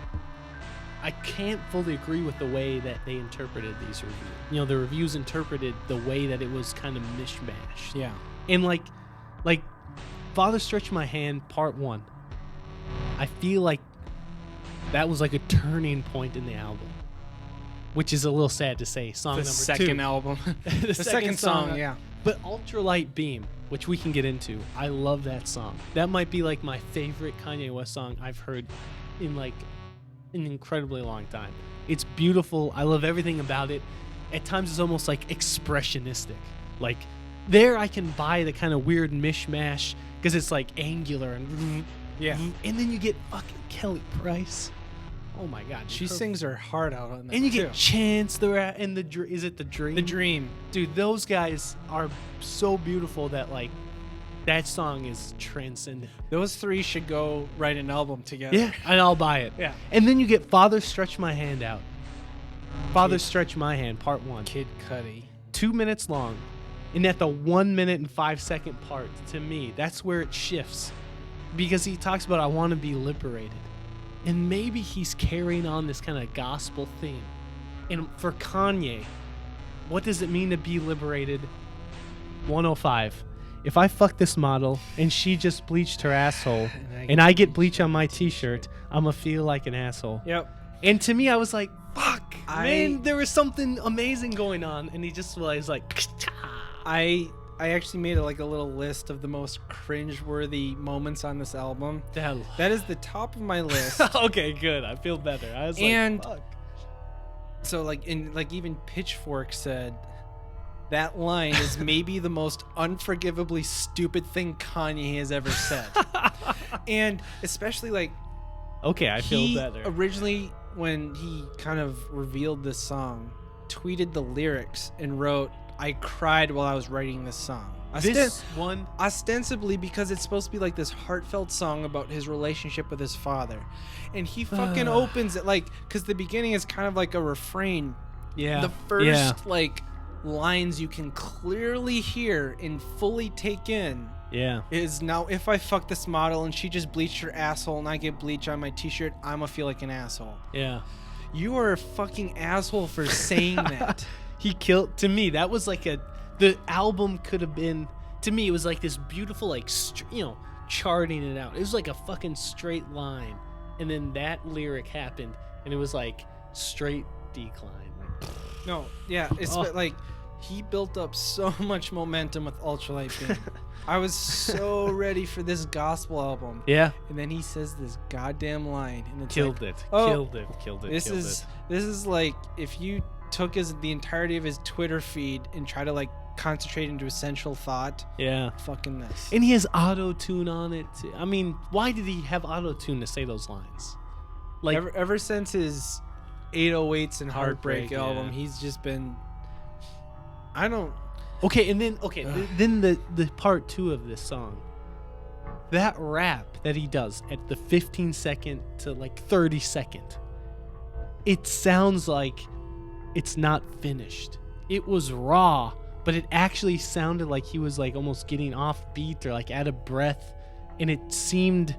I can't fully agree with the way that they interpreted these reviews. You know, the reviews interpreted the way that it was kind of mishmash. Yeah. And like Father Stretch My Hand Part 1. I feel like that was like a turning point in the album, which is a little sad to say. Song the number 2. Second album. the second song, yeah. But Ultralight Beam, which we can get into, I love that song. That might be like my favorite Kanye West song I've heard in like an incredibly long time. It's beautiful. I love everything about it. At times it's almost like expressionistic. Like there I can buy the kind of weird mishmash because it's like angular and and then you get fucking Kelly Price. Oh my God, she sings her heart out on that. And you get Chance and is it The Dream? The Dream, dude. Those guys are so beautiful that like that song is transcendent. Those 3 should go write an album together. Yeah, and I'll buy it. Yeah. And then you get Father Stretch My Hand Out. Father Stretch My Hand Part 1. Kid Cudi. 2 minutes long, and at the 1 minute and 5 second part, to me, that's where it shifts, because he talks about I want to be liberated. And maybe he's carrying on this kind of gospel theme. And for Kanye, what does it mean to be liberated? 105. If I fuck this model and she just bleached her asshole and I get bleach on my t-shirt, I'm going to feel like an asshole. Yep. And to me, I was like, fuck, man, there was something amazing going on. And he just was like, I actually made like a little list of the most cringe-worthy moments on this album. That is the top of my list. Okay, good. I feel better. I was like, fuck. So even Pitchfork said that line is maybe the most unforgivably stupid thing Kanye has ever said. And especially like, okay, I feel better. Originally, when he kind of revealed this song, tweeted the lyrics and wrote, I cried while I was writing this song. Ostensibly because it's supposed to be like this heartfelt song about his relationship with his father. And he fucking opens it like, because the beginning is kind of like a refrain. Yeah. The first like lines you can clearly hear and fully take in Yeah. is now if I fuck this model and she just bleached her asshole and I get bleach on my t-shirt, I'ma feel like an asshole. Yeah. You are a fucking asshole for saying that. He killed. To me, that was like the album could have been. To me, it was like this beautiful, like charting it out. It was like a fucking straight line, and then that lyric happened, and it was like straight decline. Like, No, yeah, it's like he built up so much momentum with Ultralight Beam. I was so ready for this gospel album. Yeah. And then he says this goddamn line, and it's Killed like, it. oh, Killed it. This is like if you took the entirety of his Twitter feed and try to like concentrate into essential thought. Yeah. Fucking this. And he has auto-tune on it too. I mean, why did he have auto-tune to say those lines? Like ever since his 808s and Heartbreak Heartbreak, album, yeah. he's just been. I don't. Okay, and then then the part 2 of this song. That rap that he does at the 15 second to like 30 second. It sounds like it's not finished. It was raw, but it actually sounded like he was like almost getting off beat or like out of breath, and it seemed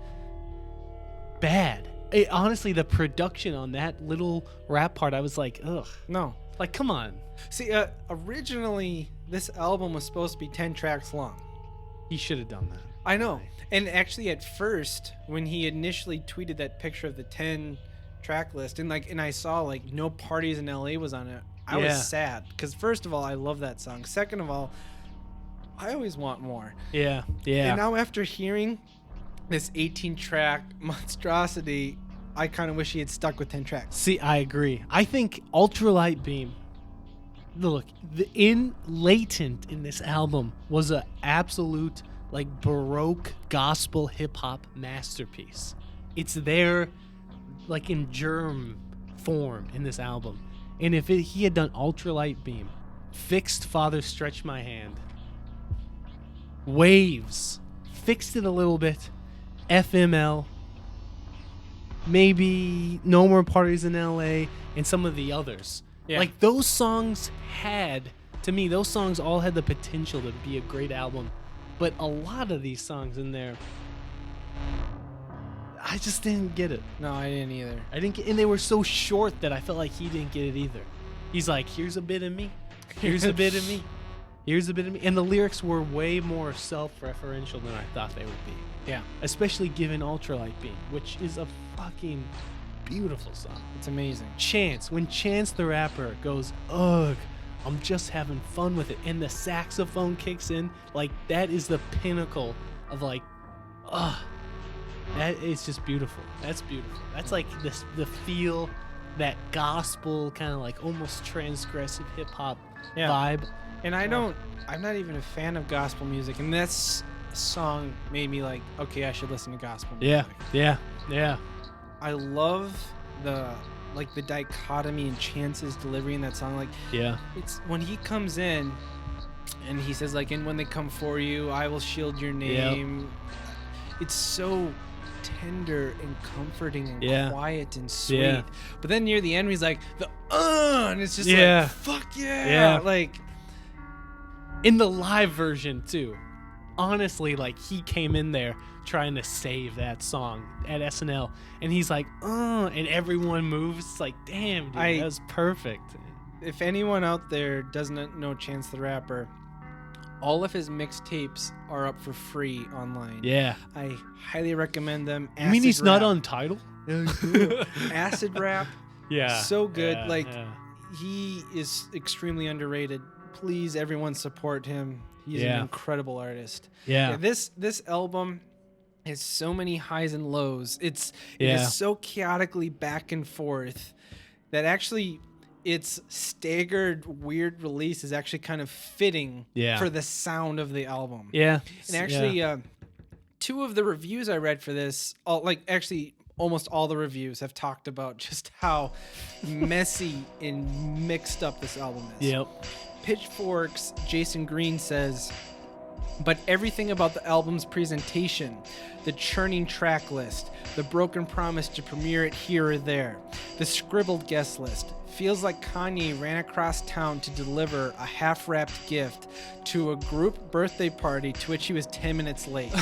bad. Honestly, the production on that little rap part, I was like, ugh. No. Like, come on. See, originally this album was supposed to be 10 tracks long. He should have done that. I know. And actually at first, when he initially tweeted that picture of the 10 track list and I saw like No Parties in LA was on it, I was sad because first of all, I love that song. Second of all, I always want more. Yeah. And now after hearing this 18 track monstrosity, I kind of wish he had stuck with 10 tracks. See, I agree. I think Ultralight Beam, look, latent in this album was an absolute like Baroque gospel hip hop masterpiece. It's there like in germ form in this album. And if he had done Ultralight Beam, fixed Father Stretch My Hand, Waves, fixed it a little bit, FML, maybe No More Parties in LA, and some of the others. Yeah. Like those songs those songs all had the potential to be a great album. But a lot of these songs in there, I just didn't get it. No, I didn't either. And they were so short that I felt like he didn't get it either. He's like, here's a bit of me. Here's a bit of me. Here's a bit of me. And the lyrics were way more self-referential than I thought they would be. Yeah. Especially given Ultralight Beam, which is a fucking beautiful song. It's amazing. When Chance the rapper goes, ugh, I'm just having fun with it, and the saxophone kicks in, like that is the pinnacle of like, that is just beautiful. That's beautiful. That's like the feel, that gospel kind of like almost transgressive hip hop vibe. And I'm not even a fan of gospel music, and this song made me like, okay, I should listen to gospel music. Yeah. I love the dichotomy in Chance's delivery in that song. Like, it's when he comes in and he says like, and when they come for you, I will shield your name. Yep. It's so tender and comforting and quiet and sweet. Yeah. But then near the end, he's like and it's just like, fuck yeah. Like in the live version too. Honestly, like he came in there trying to save that song at SNL, and he's like, and everyone moves. It's like, damn, dude, that was perfect. If anyone out there doesn't know Chance the Rapper, all of his mixtapes are up for free online. Yeah. I highly recommend them. You mean he's not on Tidal? Acid Rap. Yeah. So good. He is extremely underrated. Please, everyone support him. He's an incredible artist. Yeah. This album has so many highs and lows. It is so chaotically back and forth that actually its staggered weird release is actually kind of fitting for the sound of the album. Yeah. And actually two of the reviews I read for this, almost all the reviews have talked about just how messy and mixed up this album is. Yep. Pitchfork's Jason Green says But everything about the album's presentation, the churning track list, the broken promise to premiere it here or there, the scribbled guest list, feels like Kanye ran across town to deliver a half-wrapped gift to a group birthday party to which he was 10 minutes late.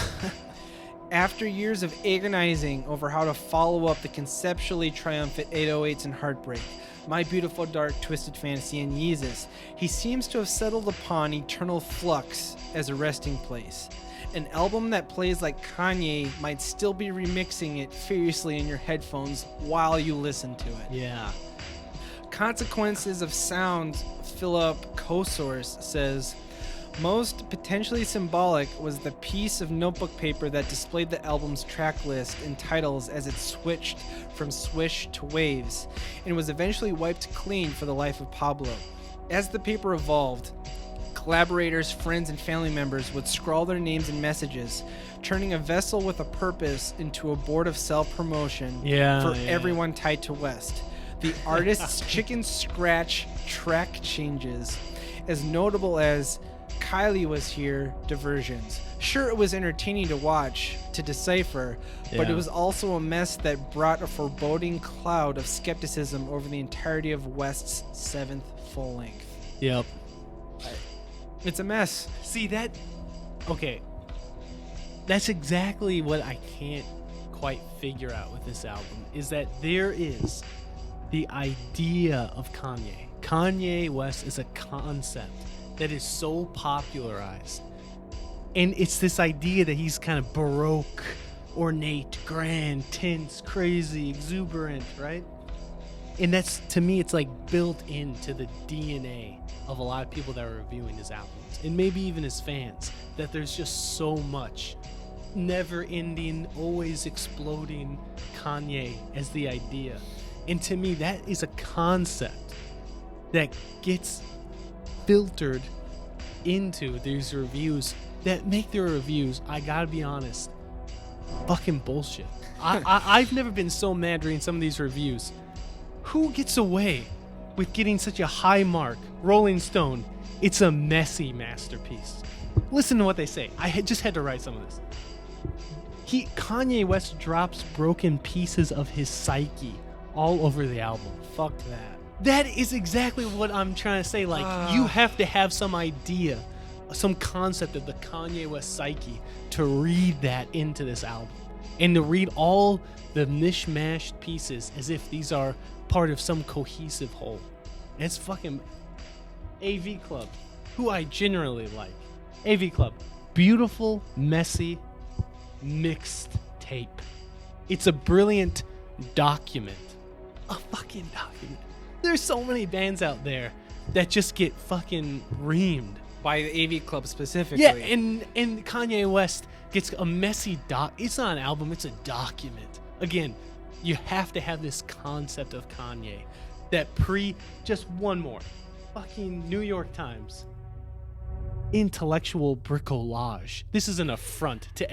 After years of agonizing over how to follow up the conceptually triumphant 808s and Heartbreak, My Beautiful Dark Twisted Fantasy, and Yeezus, he seems to have settled upon Eternal Flux as a resting place. An album that plays like Kanye might still be remixing it furiously in your headphones while you listen to it. Yeah. Consequences of Sound, Philip Kosource says, most potentially symbolic was the piece of notebook paper that displayed the album's track list and titles as it switched from Swish to Waves, and was eventually wiped clean for the Life of Pablo. As the paper evolved, collaborators, friends, and family members would scrawl their names and messages, turning a vessel with a purpose into a board of self-promotion for everyone tied to West. The artist's chicken scratch track changes, as notable as Kylie Was Here diversions. Sure, it was entertaining to watch, to decipher, but it was also a mess that brought a foreboding cloud of skepticism over the entirety of West's 7th full length. Yep. It's a mess. See that? Okay. That's exactly what I can't quite figure out with this album, is that there is the idea of Kanye. Kanye West is a concept that is so popularized. And it's this idea that he's kind of baroque, ornate, grand, tense, crazy, exuberant, right? And that's, to me, it's like built into the DNA of a lot of people that are reviewing his albums, and maybe even his fans, that there's just so much never-ending, always exploding Kanye as the idea. And to me, that is a concept that gets filtered into these reviews that make their reviews, I gotta be honest, fucking bullshit. I've never been so mad reading some of these reviews. Who gets away with getting such a high mark? Rolling Stone, it's a messy masterpiece. Listen to what they say. I just had to write some of this. Kanye West drops broken pieces of his psyche all over the album. Fuck that. That is exactly what I'm trying to say. Like, you have to have some idea, some concept of the Kanye West psyche to read that into this album. And to read all the mishmashed pieces as if these are part of some cohesive whole. And it's fucking AV Club, who I generally like. AV Club. Beautiful, messy, mixed tape. It's a brilliant document. A fucking document. There's so many bands out there that just get fucking reamed by the AV Club specifically. Yeah, and Kanye West gets a messy it's not an album, it's a document. Again, you have to have this concept of Kanye that just one more. Fucking New York Times. Intellectual bricolage. This is an affront to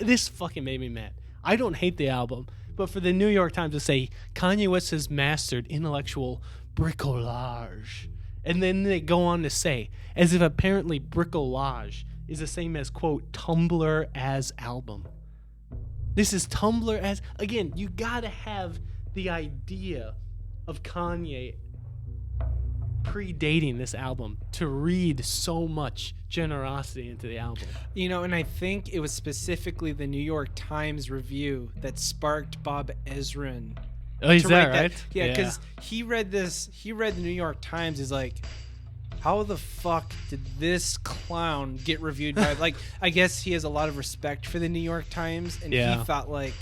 this fucking made me mad. I don't hate the album, but for the New York Times to say Kanye West has mastered intellectual bricolage, and then they go on to say, as if apparently bricolage is the same as, quote, Tumblr as album. This is Tumblr as, again, you gotta have the idea of Kanye predating this album to read so much generosity into the album. You know, and I think it was specifically the New York Times review that sparked Bob Ezrin. Oh, is that right? Yeah, because he read the New York Times, is like, how the fuck did this clown get reviewed by, like, I guess he has a lot of respect for the New York Times, and he thought like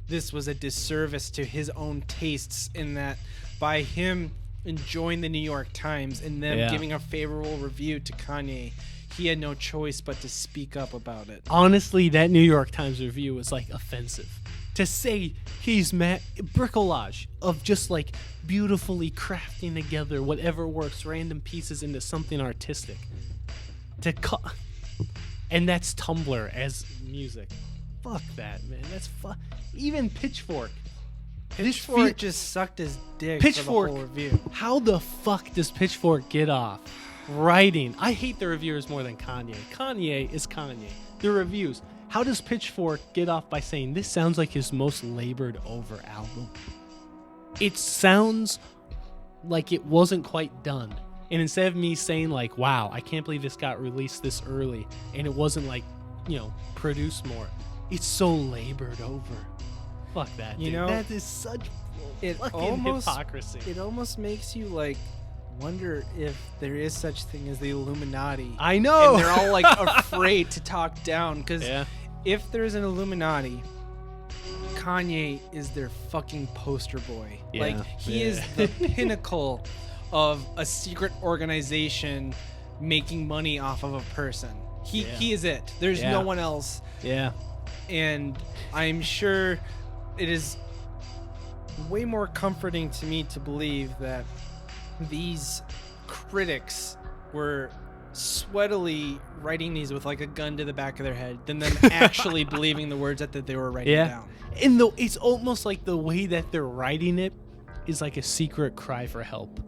this was a disservice to his own tastes, in that by him enjoying the New York Times and them giving a favorable review to Kanye, he had no choice but to speak up about it. Honestly, that New York Times review was like offensive. To say he's bricolage of just like beautifully crafting together whatever works, random pieces into something artistic. And that's Tumblr as music. Fuck that, man. That's even Pitchfork. Pitchfork just sucked his dick for the whole review. How the fuck does Pitchfork get off writing. I hate the reviewers more than Kanye. Kanye is Kanye. The reviews. How does Pitchfork get off by saying this sounds like his most labored over album? It sounds like it wasn't quite done. And instead of me saying like, wow, I can't believe this got released this early and it wasn't like, produced more, it's so labored over. Fuck that, dude. That is such fucking hypocrisy. It almost makes you like wonder if there is such thing as the Illuminati. I know. And they're all like afraid to talk down because if there's an Illuminati, Kanye is their fucking poster boy. Yeah. Like he is the pinnacle of a secret organization making money off of a person. He is it. There's no one else. Yeah. And I'm sure it is way more comforting to me to believe that these critics were sweatily writing these with like a gun to the back of their head than them actually believing the words that they were writing down. And it's almost like the way that they're writing it is like a secret cry for help.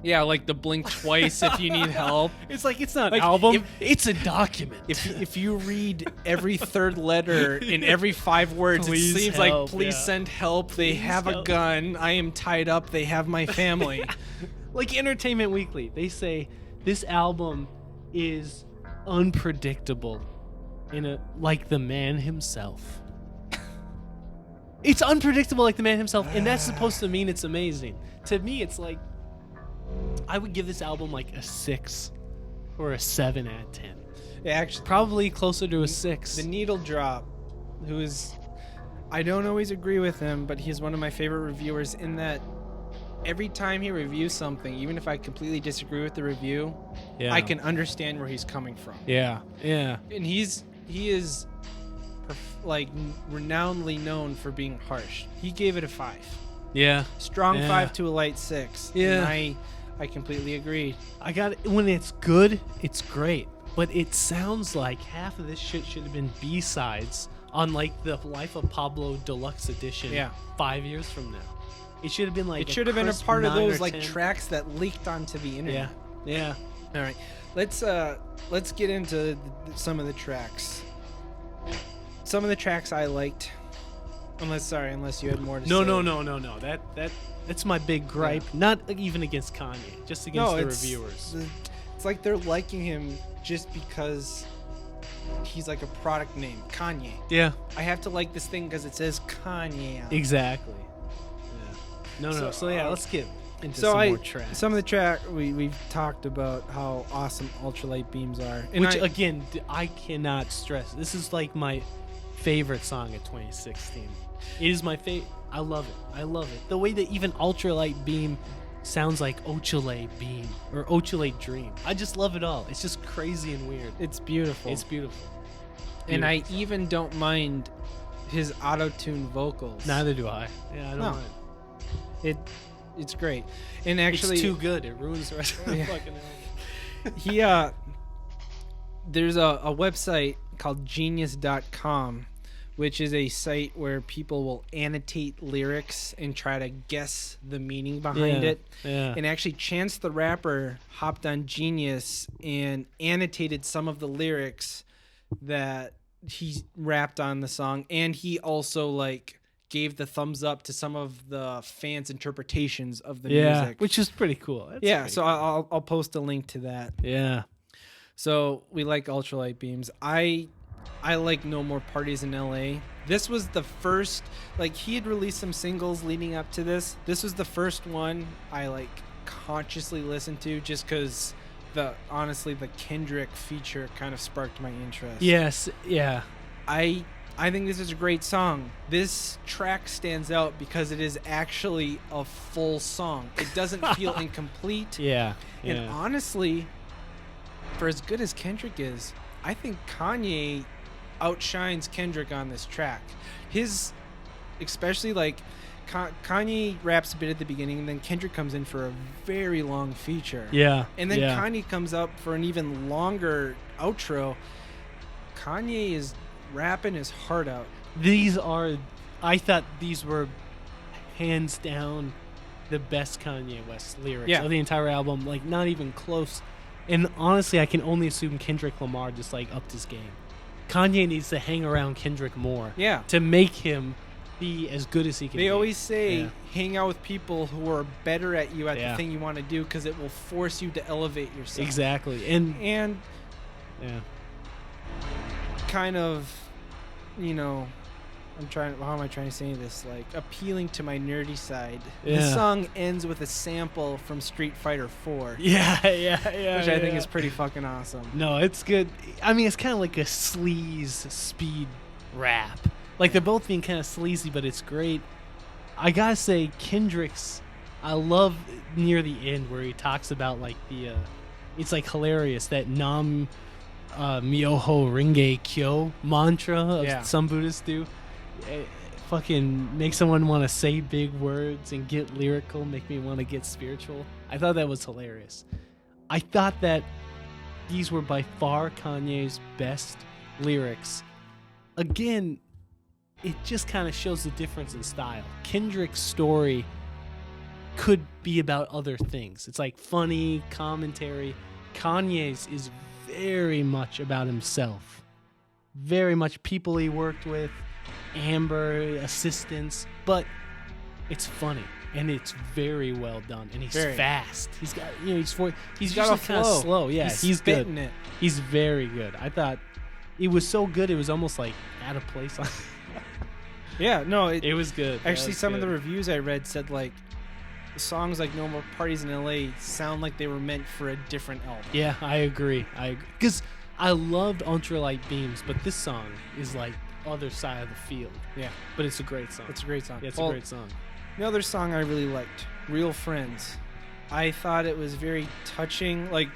Yeah, like the blink twice if you need help. It's like it's not an album, it's a document. If you read every third letter in every 5 words, it seems like please send help. They have a gun. I am tied up. They have my family. Like Entertainment Weekly, they say this album is unpredictable like the man himself. It's unpredictable like the man himself, and that's supposed to mean it's amazing. To me, it's like I would give this album like a 6 or a 7 out of 10. Yeah, actually, probably closer to a 6. The Needle Drop, who is, I don't always agree with him, but he's one of my favorite reviewers in that every time he reviews something, even if I completely disagree with the review, I can understand where he's coming from. Yeah. And he is like renownedly known for being harsh. He gave it a 5. Yeah. Strong 5 to a light 6. Yeah. And I completely agree. I got it. When it's good, it's great. But it sounds like half of this shit should have been B-sides on like the Life of Pablo Deluxe Edition 5 years from now. It should have been like it should have been a part of those like tracks that leaked onto the internet. Yeah. All right. Let's get into some of the tracks. Some of the tracks I liked. Unless you had more to say. No. That's my big gripe. Yeah. Not even against Kanye, just against the reviewers. It's like they're liking him just because he's like a product name, Kanye. Yeah. I have to like this thing because it says Kanye on it. Exactly. Yeah. No. So let's get into some more tracks. Some of the track we've talked about how awesome ultralight beams are. And again, I cannot stress. This is like my favorite song of 2016. It is my favorite. I love it. The way that even ultralight beam sounds like Ochalay beam or Ochalay dream. I just love it all. It's just crazy and weird. It's beautiful. And I even don't mind his auto-tune vocals. Neither do I. Yeah, I don't mind. It's great. And actually, it's too good. It ruins the rest of the fucking album. There's a website called genius.com, which is a site where people will annotate lyrics and try to guess the meaning behind it. Yeah. And actually, Chance the Rapper hopped on Genius and annotated some of the lyrics that he rapped on the song, and he also like gave the thumbs up to some of the fans' interpretations of the music, which is pretty cool. That's so I'll post a link to that. Yeah. So we like ultralight beams. I like No More Parties in LA. This was the first, like he had released some singles leading up to this. This was the first one I like consciously listened to just because honestly the Kendrick feature kind of sparked my interest. Yes, yeah. I think this is a great song. This track stands out because it is actually a full song. It doesn't feel incomplete. Yeah. And honestly, for as good as Kendrick is, I think Kanye outshines Kendrick on this track. Especially like Kanye raps a bit at the beginning, and then Kendrick comes in for a very long feature. Yeah. And then Kanye comes up for an even longer outro. Kanye is rapping his heart out. I thought these were hands down the best Kanye West lyrics of the entire album. Like not even close And honestly, I can only assume Kendrick Lamar just like upped his game. Kanye needs to hang around Kendrick more Yeah. to make him be as good as he can be. They always say Yeah. hang out with people who are better at you at Yeah. the thing you want to do because it will force you to elevate yourself. Exactly. And yeah. kind of, you know, how am I trying to say this? Like, appealing to my nerdy side. Yeah. The song ends with a sample from Street Fighter 4. Yeah, Which I think is pretty fucking awesome. No, it's good. I mean, it's kind of like a sleaze speed rap. Like, they're both being kind of sleazy, but it's great. I gotta say, Kendrick's, I love near the end where he talks about, like, it's, like, hilarious, that Nam Myoho Renge Kyo mantra some Buddhists do. It fucking make someone want to say big words and get lyrical, make me want to get spiritual. I thought that was hilarious. I thought that these were by far Kanye's best lyrics. Again, it just kind of shows the difference in style. Kendrick's story could be about other things. It's like funny commentary. Kanye's is very much about himself. Very much people he worked with, Amber, assistants, but it's funny and it's very well done. And he's fast. He's got, he's got a kind of flow. slow. Yeah, he's spitting good. it. He's very good. I thought it was so good. It was almost like out of place. Yeah, no, it was good. Actually, some of the reviews I read said like songs like No More Parties in LA sound like they were meant for a different album. Yeah, I agree. Because I loved Ultralight Beams, but this song is like other side of the field. Yeah, but it's a great song. It's a great song. Yeah, it's a great song. The other song I really liked, Real Friends. I thought it was very touching, like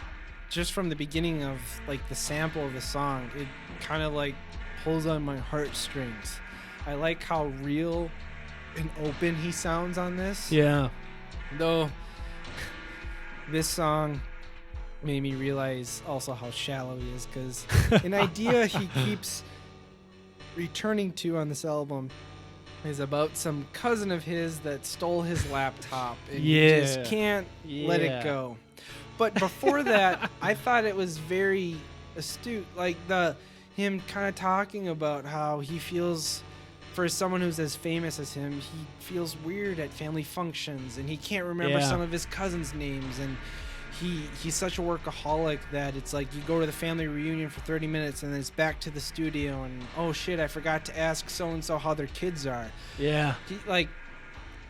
just from the beginning of like the sample of the song, it kind of like pulls on my heartstrings. I like how real and open he sounds on this. Yeah. Though this song made me realize also how shallow he is, because an idea he keeps returning to on this album is about some cousin of his that stole his laptop and he just can't let it go. But before that, I thought it was very astute, like him kind of talking about how he feels, for someone who's as famous as him, he feels weird at family functions and he can't remember some of his cousins' names, and he's such a workaholic that it's like you go to the family reunion for 30 minutes and then it's back to the studio and oh shit, I forgot to ask so and so how their kids are. Yeah. He, like,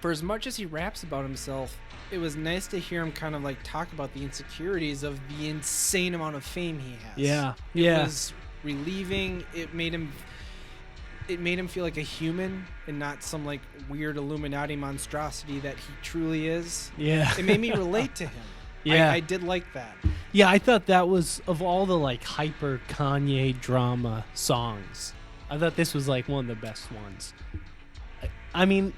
for as much as he raps about himself, it was nice to hear him kind of like talk about the insecurities of the insane amount of fame he has. Yeah. It was relieving. It made him feel like a human and not some like weird Illuminati monstrosity that he truly is. Yeah. It made me relate to him. Yeah. I did like that. Yeah, I thought that was, of all the like hyper Kanye drama songs, I thought this was like one of the best ones. I mean,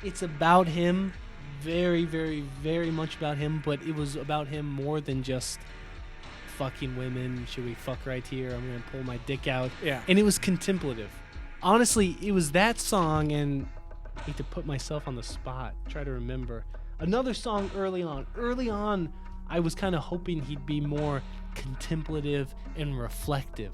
it's about him, very, very, very much about him, but it was about him more than just fucking women. Should we fuck right here? I'm going to pull my dick out. Yeah. And it was contemplative. Honestly, it was that song, and I hate to put myself on the spot, try to remember. Another song early on, I was kind of hoping he'd be more contemplative and reflective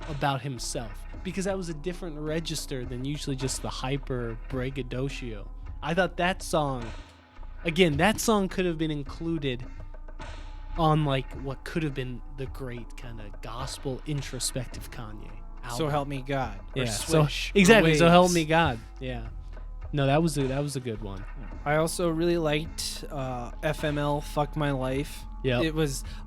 about himself, because that was a different register than usually just the hyper braggadocio. I thought that song could have been included on like what could have been the great kind of gospel introspective Kanye album. So Help Me God. Or Yeah. Swish, Exactly. So Help Waves. Me God. Yeah. No, that was a good one. I also really liked FML Fuck My Life. Yeah.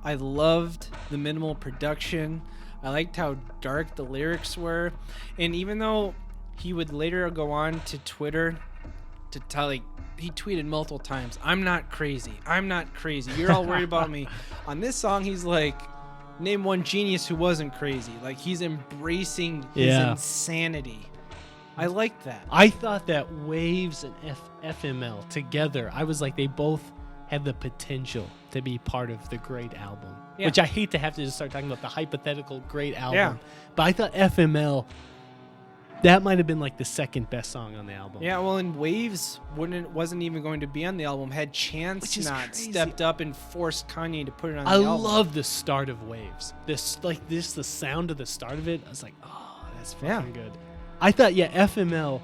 I loved the minimal production. I liked how dark the lyrics were. And even though he would later go on to Twitter to tell, like, he tweeted multiple times, I'm not crazy. You're all worried about me. On this song, he's like, name one genius who wasn't crazy. Like, he's embracing his insanity. I liked that. I thought that Waves and FML together, I was like, they both had the potential to be part of the great album. Yeah. Which I hate to have to just start talking about the hypothetical great album. Yeah. But I thought FML, That might have been like the second best song on the album. Yeah, well, and Waves wasn't even going to be on the album. Had Chance not stepped up and forced Kanye to put it on the album. I love the start of Waves. The sound of the start of it. I was like, oh, that's fucking good. I thought, FML,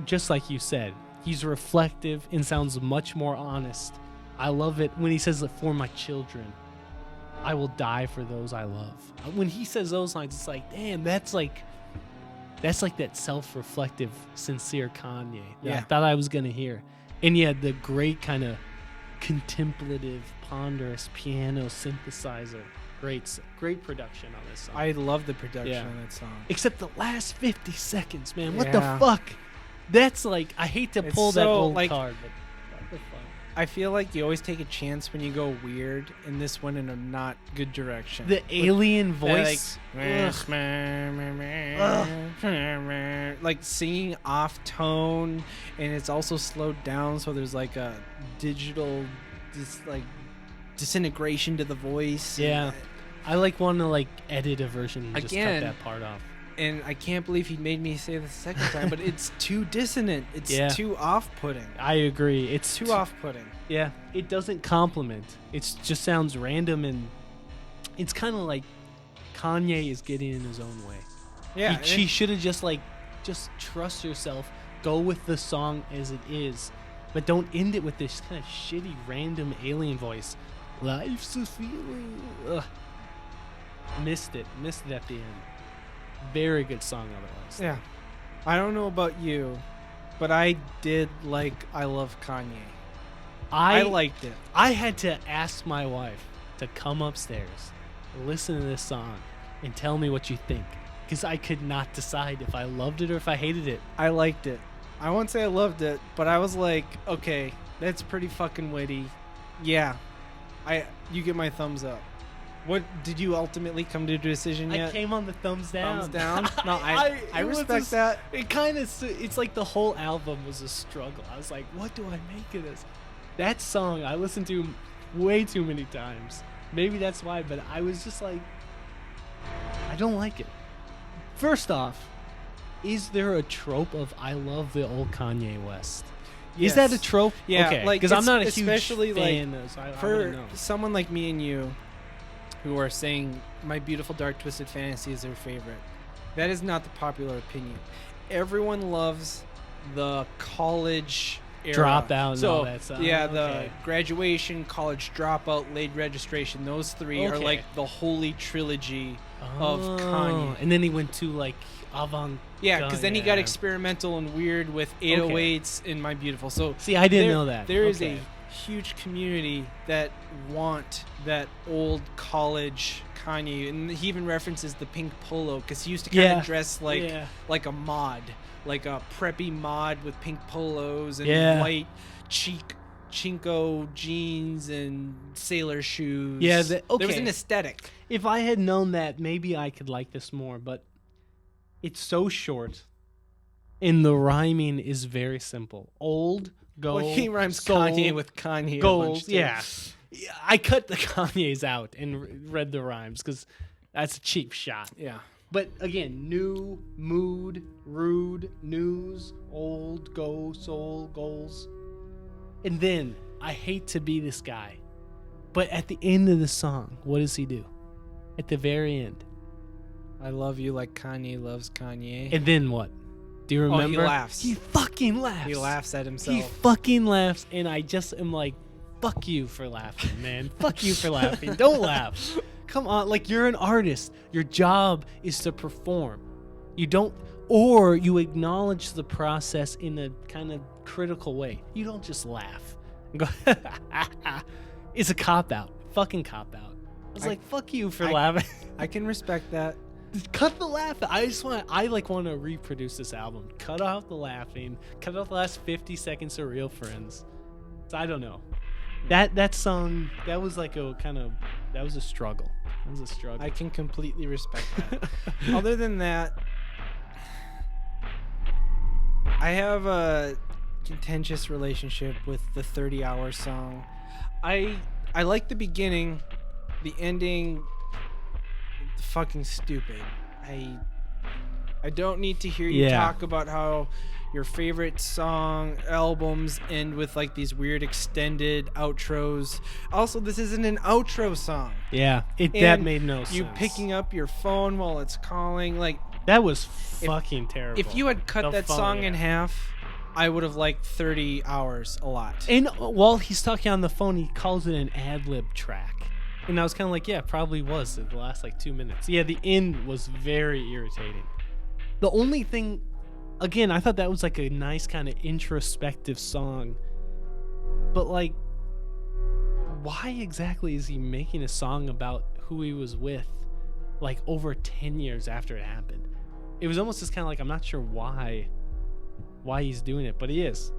just like you said, he's reflective and sounds much more honest. I love it when he says, for my children, I will die for those I love. When he says those lines, it's like, damn, that's like that self-reflective, sincere Kanye that I thought I was going to hear. And the great kind of contemplative, ponderous piano synthesizer. Great production on this song. I love the production on that song. Except the last 50 seconds, man. What the fuck? That's like, I hate to pull that old card, but what the fuck? I feel like you always take a chance when you go weird, and this went in a not good direction. The alien voice. Like singing off tone, and it's also slowed down, so there's like a digital disintegration to the voice. Yeah. I want to edit a version and just cut that part off. And I can't believe he made me say this the second time, but it's too dissonant. It's too off-putting. I agree. It's too off-putting. Yeah. It doesn't complement. It just sounds random, and it's kind of like Kanye is getting in his own way. Yeah. He should have just trust yourself, go with the song as it is, but don't end it with this kind of shitty, random alien voice. Life's a feeling. Ugh. Missed it at the end. Very good song otherwise. Yeah. I don't know about you, but I did I Love Kanye. I liked it. I had to ask my wife to come upstairs, listen to this song, and tell me what you think. Because I could not decide if I loved it or if I hated it. I liked it. I won't say I loved it, but I was like, okay, that's pretty fucking witty. Yeah. You get my thumbs up. What did you ultimately come to a decision yet? I came on the thumbs down. Thumbs down? No, I respect that. It kind of, it's like the whole album was a struggle. I was like, what do I make of this? That song I listened to way too many times. Maybe that's why, but I was just like, I don't like it. First off, is there a trope of I love the old Kanye West? Yes. Is that a trope? Yeah, okay, because I'm not a huge fan of, so I for wouldn't know. Someone like me and you, who are saying My Beautiful Dark Twisted Fantasy is their favorite. That is not the popular opinion. Everyone loves the college era. Dropout and all that stuff. Yeah, the graduation, college dropout, late registration. Those three are like the holy trilogy of Kanye. And then he went to avant. Yeah, because then he got experimental and weird with 808s in My Beautiful. So see, I didn't know that. There is a huge community that want that old college Kanye, and he even references the pink polo because he used to kind of dress like a mod, like a preppy mod with pink polos and white chinko jeans and sailor shoes. Yeah, there was an aesthetic. If I had known that, maybe I could like this more, but it's so short and the rhyming is very simple. Old, gold, he rhymes soul, Kanye with Kanye. Gold, yeah. I cut the Kanye's out and read the rhymes because that's a cheap shot. Yeah. But again, new, mood, rude, news, old, go, soul, goals. And then, I hate to be this guy, but at the end of the song, what does he do? At the very end. I love you like Kanye loves Kanye. And then what? Do you remember? Oh, he laughs. He fucking laughs. He laughs at himself. He fucking laughs, and I just am like, fuck you for laughing, man. Fuck you for laughing. Don't laugh. Come on, you're an artist. Your job is to perform. You don't, or you acknowledge the process in a kind of critical way. You don't just laugh and go, it's a cop-out. Fucking cop-out. I was like, fuck you for laughing. I can respect that. Cut the laughing. I want to reproduce this album. Cut off the laughing. Cut off the last 50 seconds of Real Friends. So I don't know. That song, that was a struggle. It was a struggle. I can completely respect that. Other than that, I have a contentious relationship with the 30-hour song. I like the beginning. The ending, fucking stupid. I don't need to hear you Yeah. talk about how your favorite song albums end with like these weird extended outros. Also, this isn't an outro song. Yeah, that And made no sense. You picking up your phone while it's calling, like That was fucking terrible. if you had cut The that phone, song yeah. in half, I would have liked 30 hours a lot. And while he's talking on the phone, he calls it an ad-lib track. And I was kind of like, yeah, it probably was in the last like 2 minutes. Yeah, the end was very irritating. The only thing, again, I thought that was like a nice kind of introspective song. But like, why exactly is he making a song about who he was with like over 10 years after it happened? It was almost just kind of like, I'm not sure why he's doing it, but he is.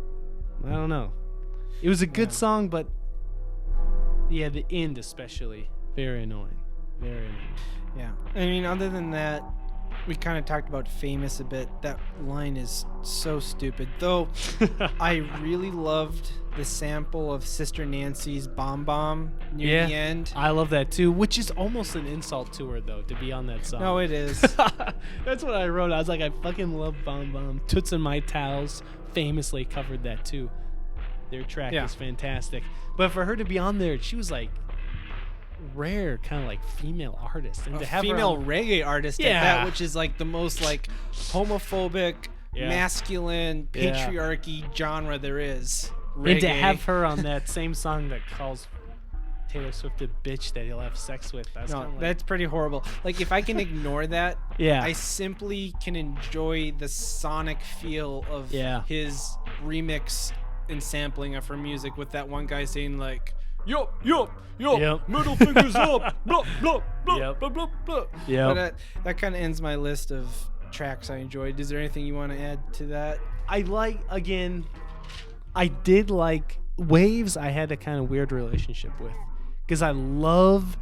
I don't know. It was a good song, but yeah, the end especially, very annoying. Very annoying. Yeah. I mean, other than that, we kind of talked about Famous a bit. That line is so stupid. Though I really loved the sample of Sister Nancy's Bomb Bomb near the end. I love that too, which is almost an insult to her though, to be on that song. No, it is. That's what I wrote. I was like, I fucking love Bomb Bomb. Toots and My Towels famously covered that too. Their track is fantastic. But for her to be on there, she was like rare kind of like female artist, and to have female her on, reggae artist at that, which is like the most like homophobic, masculine, patriarchy genre there is. Reggae. And to have her on that same song that calls Taylor Swift a bitch that he'll have sex with. That's pretty horrible. Like, if I can ignore that, Yeah. I simply can enjoy the sonic feel of his remix and sampling of her music with that one guy saying like, yup, middle fingers up, blah, blah, blah, blah, blah, blah. But that kind of ends my list of tracks I enjoyed. Is there anything you want to add to that? I did like Waves. I had a kind of weird relationship with, because I love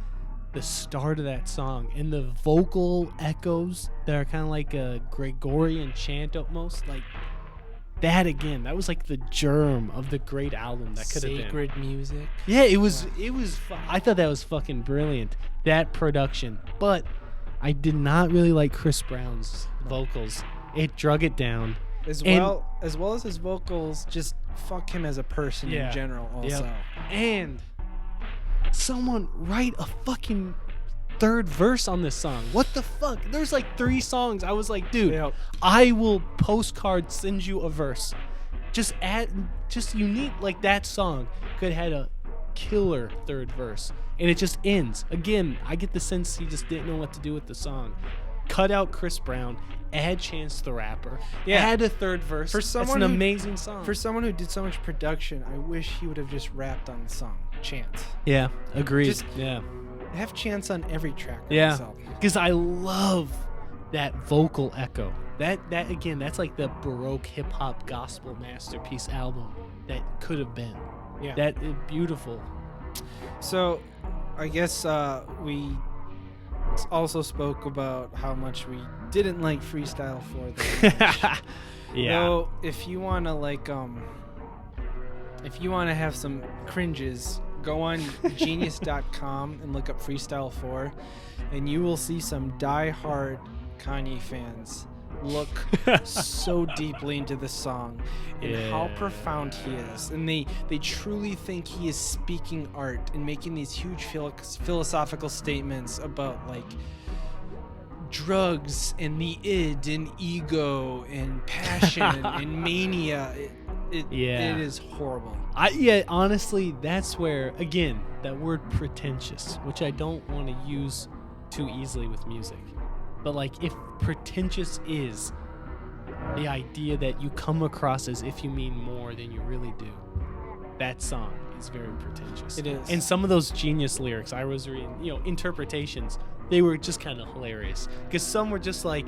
the start of that song and the vocal echoes that are kind of like a Gregorian chant almost. Like that again, that was like the germ of the great album that could have been. Sacred music. Yeah, it was. I thought that was fucking brilliant, that production. But I did not really like Chris Brown's vocals. It drug it down. As well as his vocals, just fuck him as a person in general also. And someone write a fucking third verse on this song. What the fuck? There's like 3 songs. I was like, dude, I will postcard send you a verse. You need, like, that song could have had a killer third verse. And it just ends. Again, I get the sense he just didn't know what to do with the song. Cut out Chris Brown, add Chance the Rapper, add a third verse. It's an amazing song. For someone who did so much production, I wish he would have just rapped on the song, Chance. Yeah, agreed. Have Chance on every track. Because I love that vocal echo. That again, that's like the Baroque hip hop gospel masterpiece album that could have been. Yeah, that is beautiful. So, I guess we also spoke about how much we didn't like Freestyle 4 that much. So if you want to have some cringes, go on genius.com and look up Freestyle 4 and you will see some die-hard Kanye fans look so deeply into the song and how profound he is, and they truly think he is speaking art and making these huge philosophical statements about like drugs and the id and ego and passion and mania. It is horrible. Honestly, that's where, again, that word pretentious, which I don't want to use too easily with music, but like, if pretentious is the idea that you come across as if you mean more than you really do, that song is very pretentious. It is. And some of those genius lyrics I was reading, interpretations, they were just kind of hilarious, because some were just like,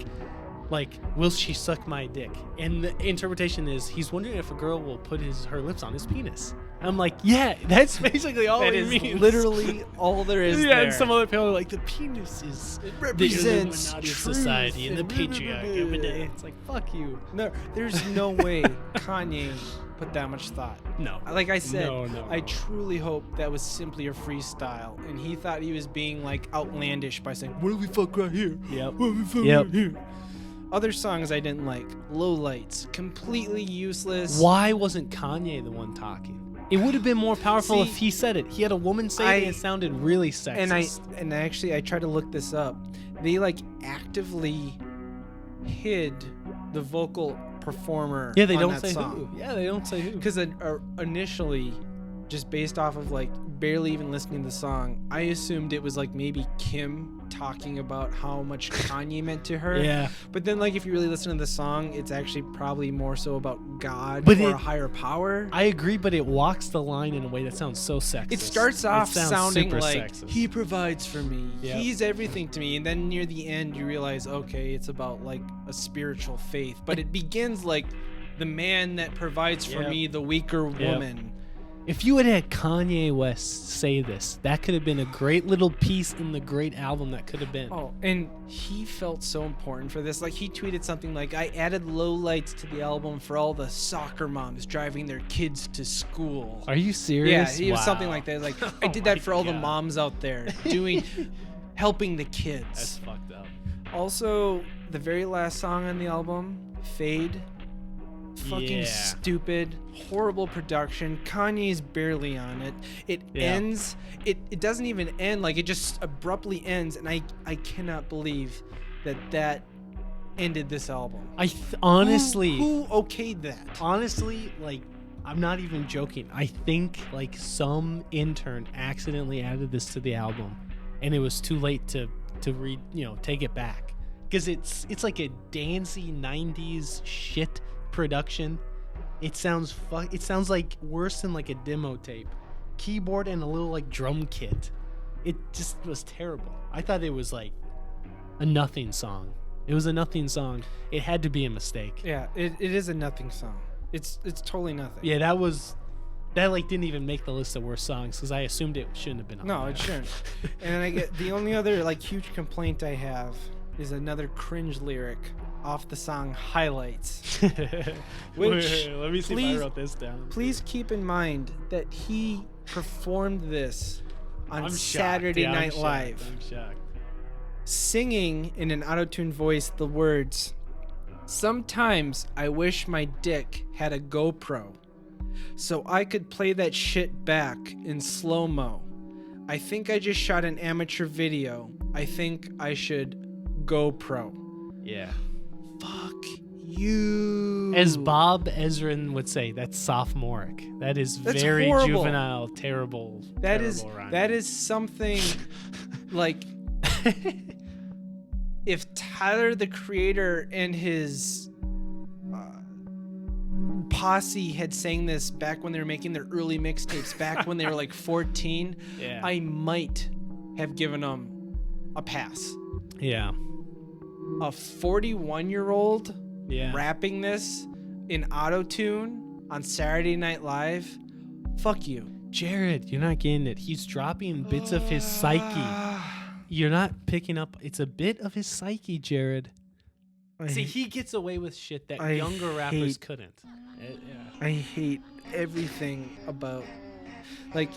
will she suck my dick? And the interpretation is, he's wondering if a girl will put her lips on his penis. I'm like, yeah, that's basically all it means. That is literally all there is there. And some other people are like, the penis represents the Illuminati society and the patriarchy of a day. It's like, fuck you. No, there's no way Kanye put that much thought. No. Like I said, no. I truly hope that was simply a freestyle, and he thought he was being like outlandish by saying, what do we fuck right here? Yep. What do we fuck right here? Other songs I didn't like. Lowlights, completely useless. Why wasn't Kanye the one talking? It would have been more powerful if See, he said it. He had a woman say it, and it sounded really sexist. And I tried to look this up. They like actively hid the vocal performer. Yeah, they on don't that say song. who. Yeah, they don't say who. Because initially, just based off of like barely even listening to the song, I assumed it was like maybe Kim talking about how much Kanye meant to her. Yeah. But then like if you really listen to the song, it's actually probably more so about God But or it- a higher power. I agree, but it walks the line in a way that sounds so sexist. It starts off sounds sounding super like sexist. he provides for me. Yep. He's everything to me. And then near the end, you realize, okay, it's about like a spiritual faith. But it begins like the man that provides for Yep. me, the weaker woman. If you had had Kanye West say this, that could have been a great little piece in the great album that could have been. Oh, and he felt so important for this. Like he tweeted something like, I added lowlights to the album for all the soccer moms driving their kids to school. Are you serious? Yeah, it was Wow. something like that. Like I did Oh that my for all the God. moms out there helping the kids. That's fucked up. Also, the very last song on the album, Fade. Fucking Yeah. stupid, horrible production. Kanye's barely on it. It ends. It doesn't even end. Like it just abruptly ends, and I cannot believe that ended this album. Honestly, who okayed that? honestly, like, I'm not even joking. I think like some intern accidentally added this to the album, and it was too late to read, take it back, because it's like a dancey 90s shit production. It sounds like worse than like a demo tape. Keyboard and a little like drum kit. It just was terrible. I thought it was like a nothing song. It was a nothing song. It had to be a mistake. Yeah, it is a nothing song. It's totally nothing. Yeah, that like didn't even make the list of worst songs, because I assumed it shouldn't have been on No, there. it shouldn't. And then I get the only other like huge complaint I have is another cringe lyric off the song Highlights. Which, let me see if please- I wrote this down. Please keep in mind that he performed this on I'm shocked. Saturday Yeah, I'm Night shocked. Live, I'm shocked. singing in an auto-tuned voice the words, "Sometimes I wish my dick had a GoPro so I could play that shit back in slow-mo. I think I just shot an amateur video. I think I should GoPro." Yeah. Fuck you. As Bob Ezrin would say, that's sophomoric. That's very horrible. juvenile, terrible. That is rhyming. something like if Tyler the Creator and his posse had sang this back when they were making their early mixtapes, back when they were like 14, Yeah. I might have given them a pass. Yeah. A 41-year-old Yeah. rapping this in auto-tune on Saturday Night Live, fuck you. Jared, you're not getting it. He's dropping bits of his psyche. You're not picking up. It's a bit of his psyche, Jared. See, he gets away with shit that younger rappers couldn't. I hate everything about like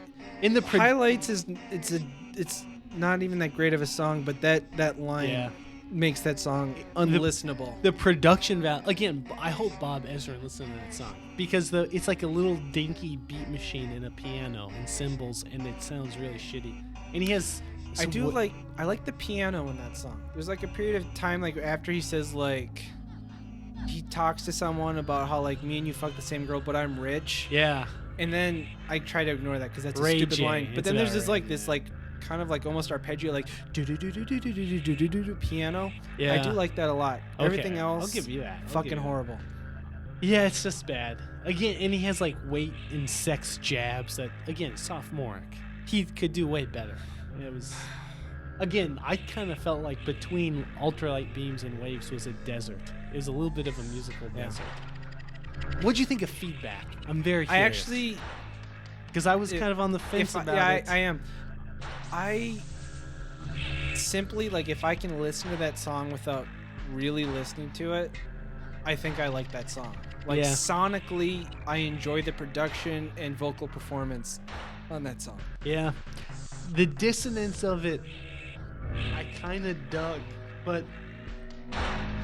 In the Highlights is it's not even that great of a song, but that line makes that song unlistenable. The production value, again, I hope Bob Ezrin listened to that song, because it's like a little dinky beat machine and a piano and cymbals, and it sounds really shitty. And he has I like the piano in that song. There's like a period of time like after he says like he talks to someone about how like me and you fuck the same girl, but I'm rich. Yeah. And then I try to ignore that because that's a Ray stupid J. line. But It's then there's about this Ray like kind of like almost arpeggio like do do do do do do do do do do do piano. Yeah. I do like that a lot. Okay, Everything else, I'll give you that. I'll fucking give you that. horrible. Yeah, it's just bad. Again, and he has like weight and sex jabs that, again, sophomoric. He could do way better. It was, again, I kind of felt like between ultralight beams and waves was a desert. It was a little bit of a musical desert. What'd you think of Feedback? I'm very curious. I actually, because I was kind of on the fence about it. I am. I simply like if I can listen to that song without really listening to it, I think I like that song. Like sonically, I enjoy the production and vocal performance on that song. Yeah. The dissonance of it, I kind of dug, but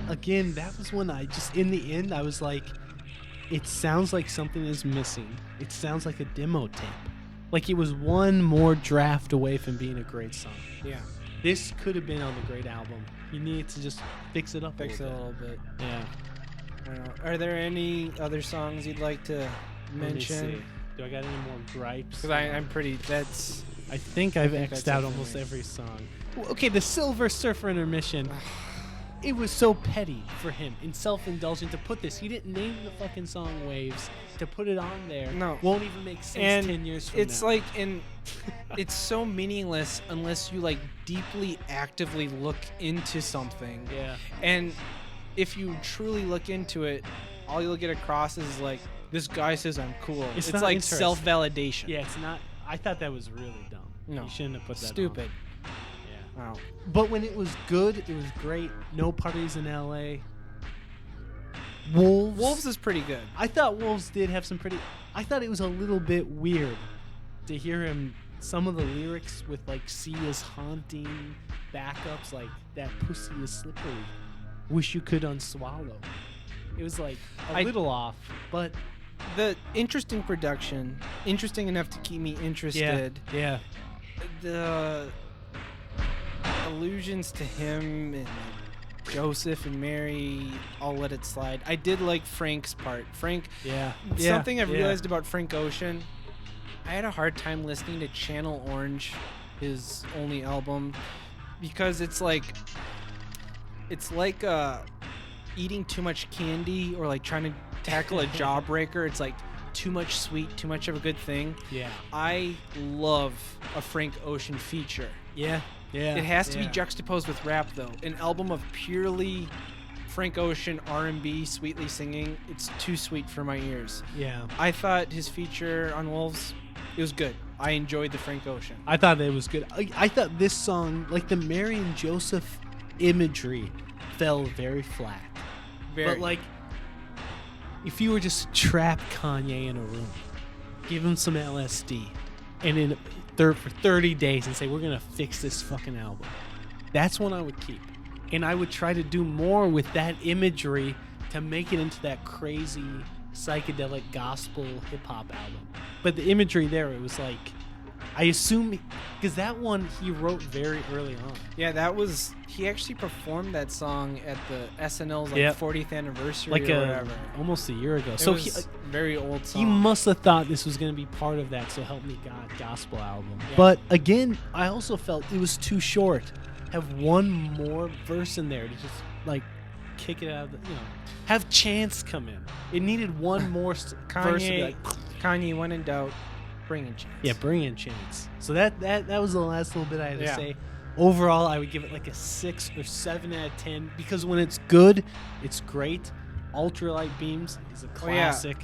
again, that was when I just, in the end, I was like, it sounds like something is missing. It sounds like a demo tape. Like it was one more draft away from being a great song. Yeah. This could have been on the great album. You needed to just fix it up Fix it a little bit. Yeah. I don't know. Are there any other songs you'd like to Let me mention? see. Do I got any more gripes? Because I'm pretty. That's. I think I've think X'd that's out it for almost me. every song. Well, okay, the Silver Surfer intermission. It was so petty for him and self-indulgent to put this. He didn't name the fucking song Waves. To put it on there No. won't even make sense And 10 years from it's now. like it's so meaningless unless you like deeply actively look into something. Yeah. And if you truly look into it, all you'll get across is like, this guy says I'm cool. It's It's not like interesting. self-validation. Yeah, it's not. I thought that was really dumb. No. You shouldn't have put that Stupid. on. Yeah. Wow. But when it was good, it was great. No parties in LA. Wolves is pretty good. I thought Wolves did have some pretty. I thought it was a little bit weird to hear him. Some of the lyrics with like "See is haunting," backups like "That pussy is slippery." Wish you could unswallow. It was like a little off, but The interesting production, interesting enough to keep me interested. yeah. The allusions to him and Joseph and Mary, I'll let it slide. I did like Frank's part. Frank, something I've realized about Frank Ocean, I had a hard time listening to Channel Orange, his only album, because it's like eating too much candy or like trying to tackle a jawbreaker. It's like too much sweet, too much of a good thing. Yeah. I love a Frank Ocean feature. Yeah. It has to be juxtaposed with rap, though. An album of purely Frank Ocean R&B, sweetly singing, it's too sweet for my ears. Yeah. I thought his feature on Wolves, it was good. I enjoyed the Frank Ocean. I thought it was good. I thought this song, like the Mary and Joseph imagery, fell very flat. But like, if you were just trap Kanye in a room, give him some LSD, and for 30 days and say, we're going to fix this fucking album, that's one I would keep. And I would try to do more with that imagery to make it into that crazy psychedelic gospel hip-hop album. But the imagery there, it was like, I assume, because that one he wrote very early on. Yeah, he actually performed that song at the SNL's 40th anniversary Like or whatever. Almost a year ago. It So was a very old song. he must have thought this was going to be part of that So Help Me God gospel album. Yeah. But again, I also felt it was too short. Have one more verse in there to just like kick it out of the, have Chance come in. It needed one more verse to be like, Kanye, when in doubt, bring in Chance. yeah, bring in Chance. So that was the last little bit I had to Yeah. say. Overall, I would give it like a 6 or 7 out of 10 because when it's good, it's great. Ultralight Beams is a classic,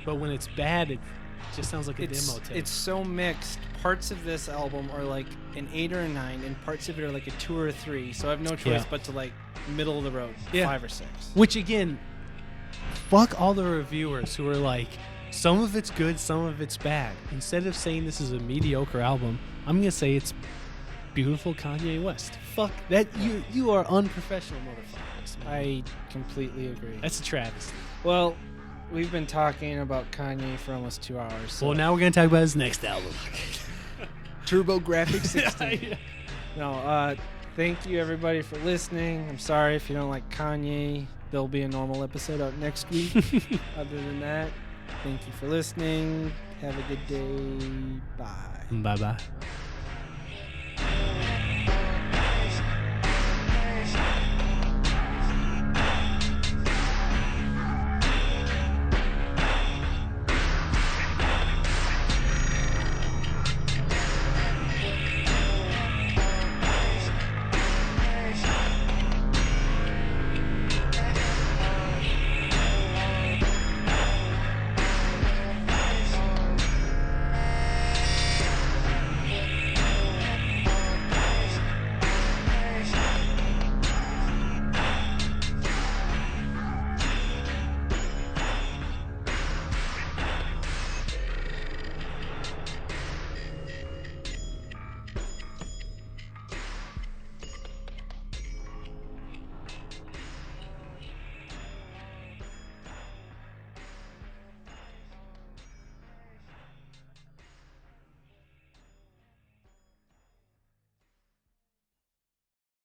but when it's bad, it just sounds like a demo tape. It's so mixed. Parts of this album are like an 8 or a 9, and parts of it are like a 2 or a 3. So I have no choice but to like middle of the road, 5 or 6. Which again, fuck all the reviewers who are like, some of it's good, some of it's bad. Instead of saying this is a mediocre album, I'm gonna say it's beautiful Kanye West. Fuck that. You are unprofessional motherfuckers, man. I completely agree. That's a travesty. Well, we've been talking about Kanye for almost 2 hours. So. Well, now we're gonna talk about his next album. TurboGrafx 16. Yeah. No, thank you everybody for listening. I'm sorry if you don't like Kanye. There'll be a normal episode out next week. Other than that, thank you for listening. Have a good day. Bye. Bye-bye.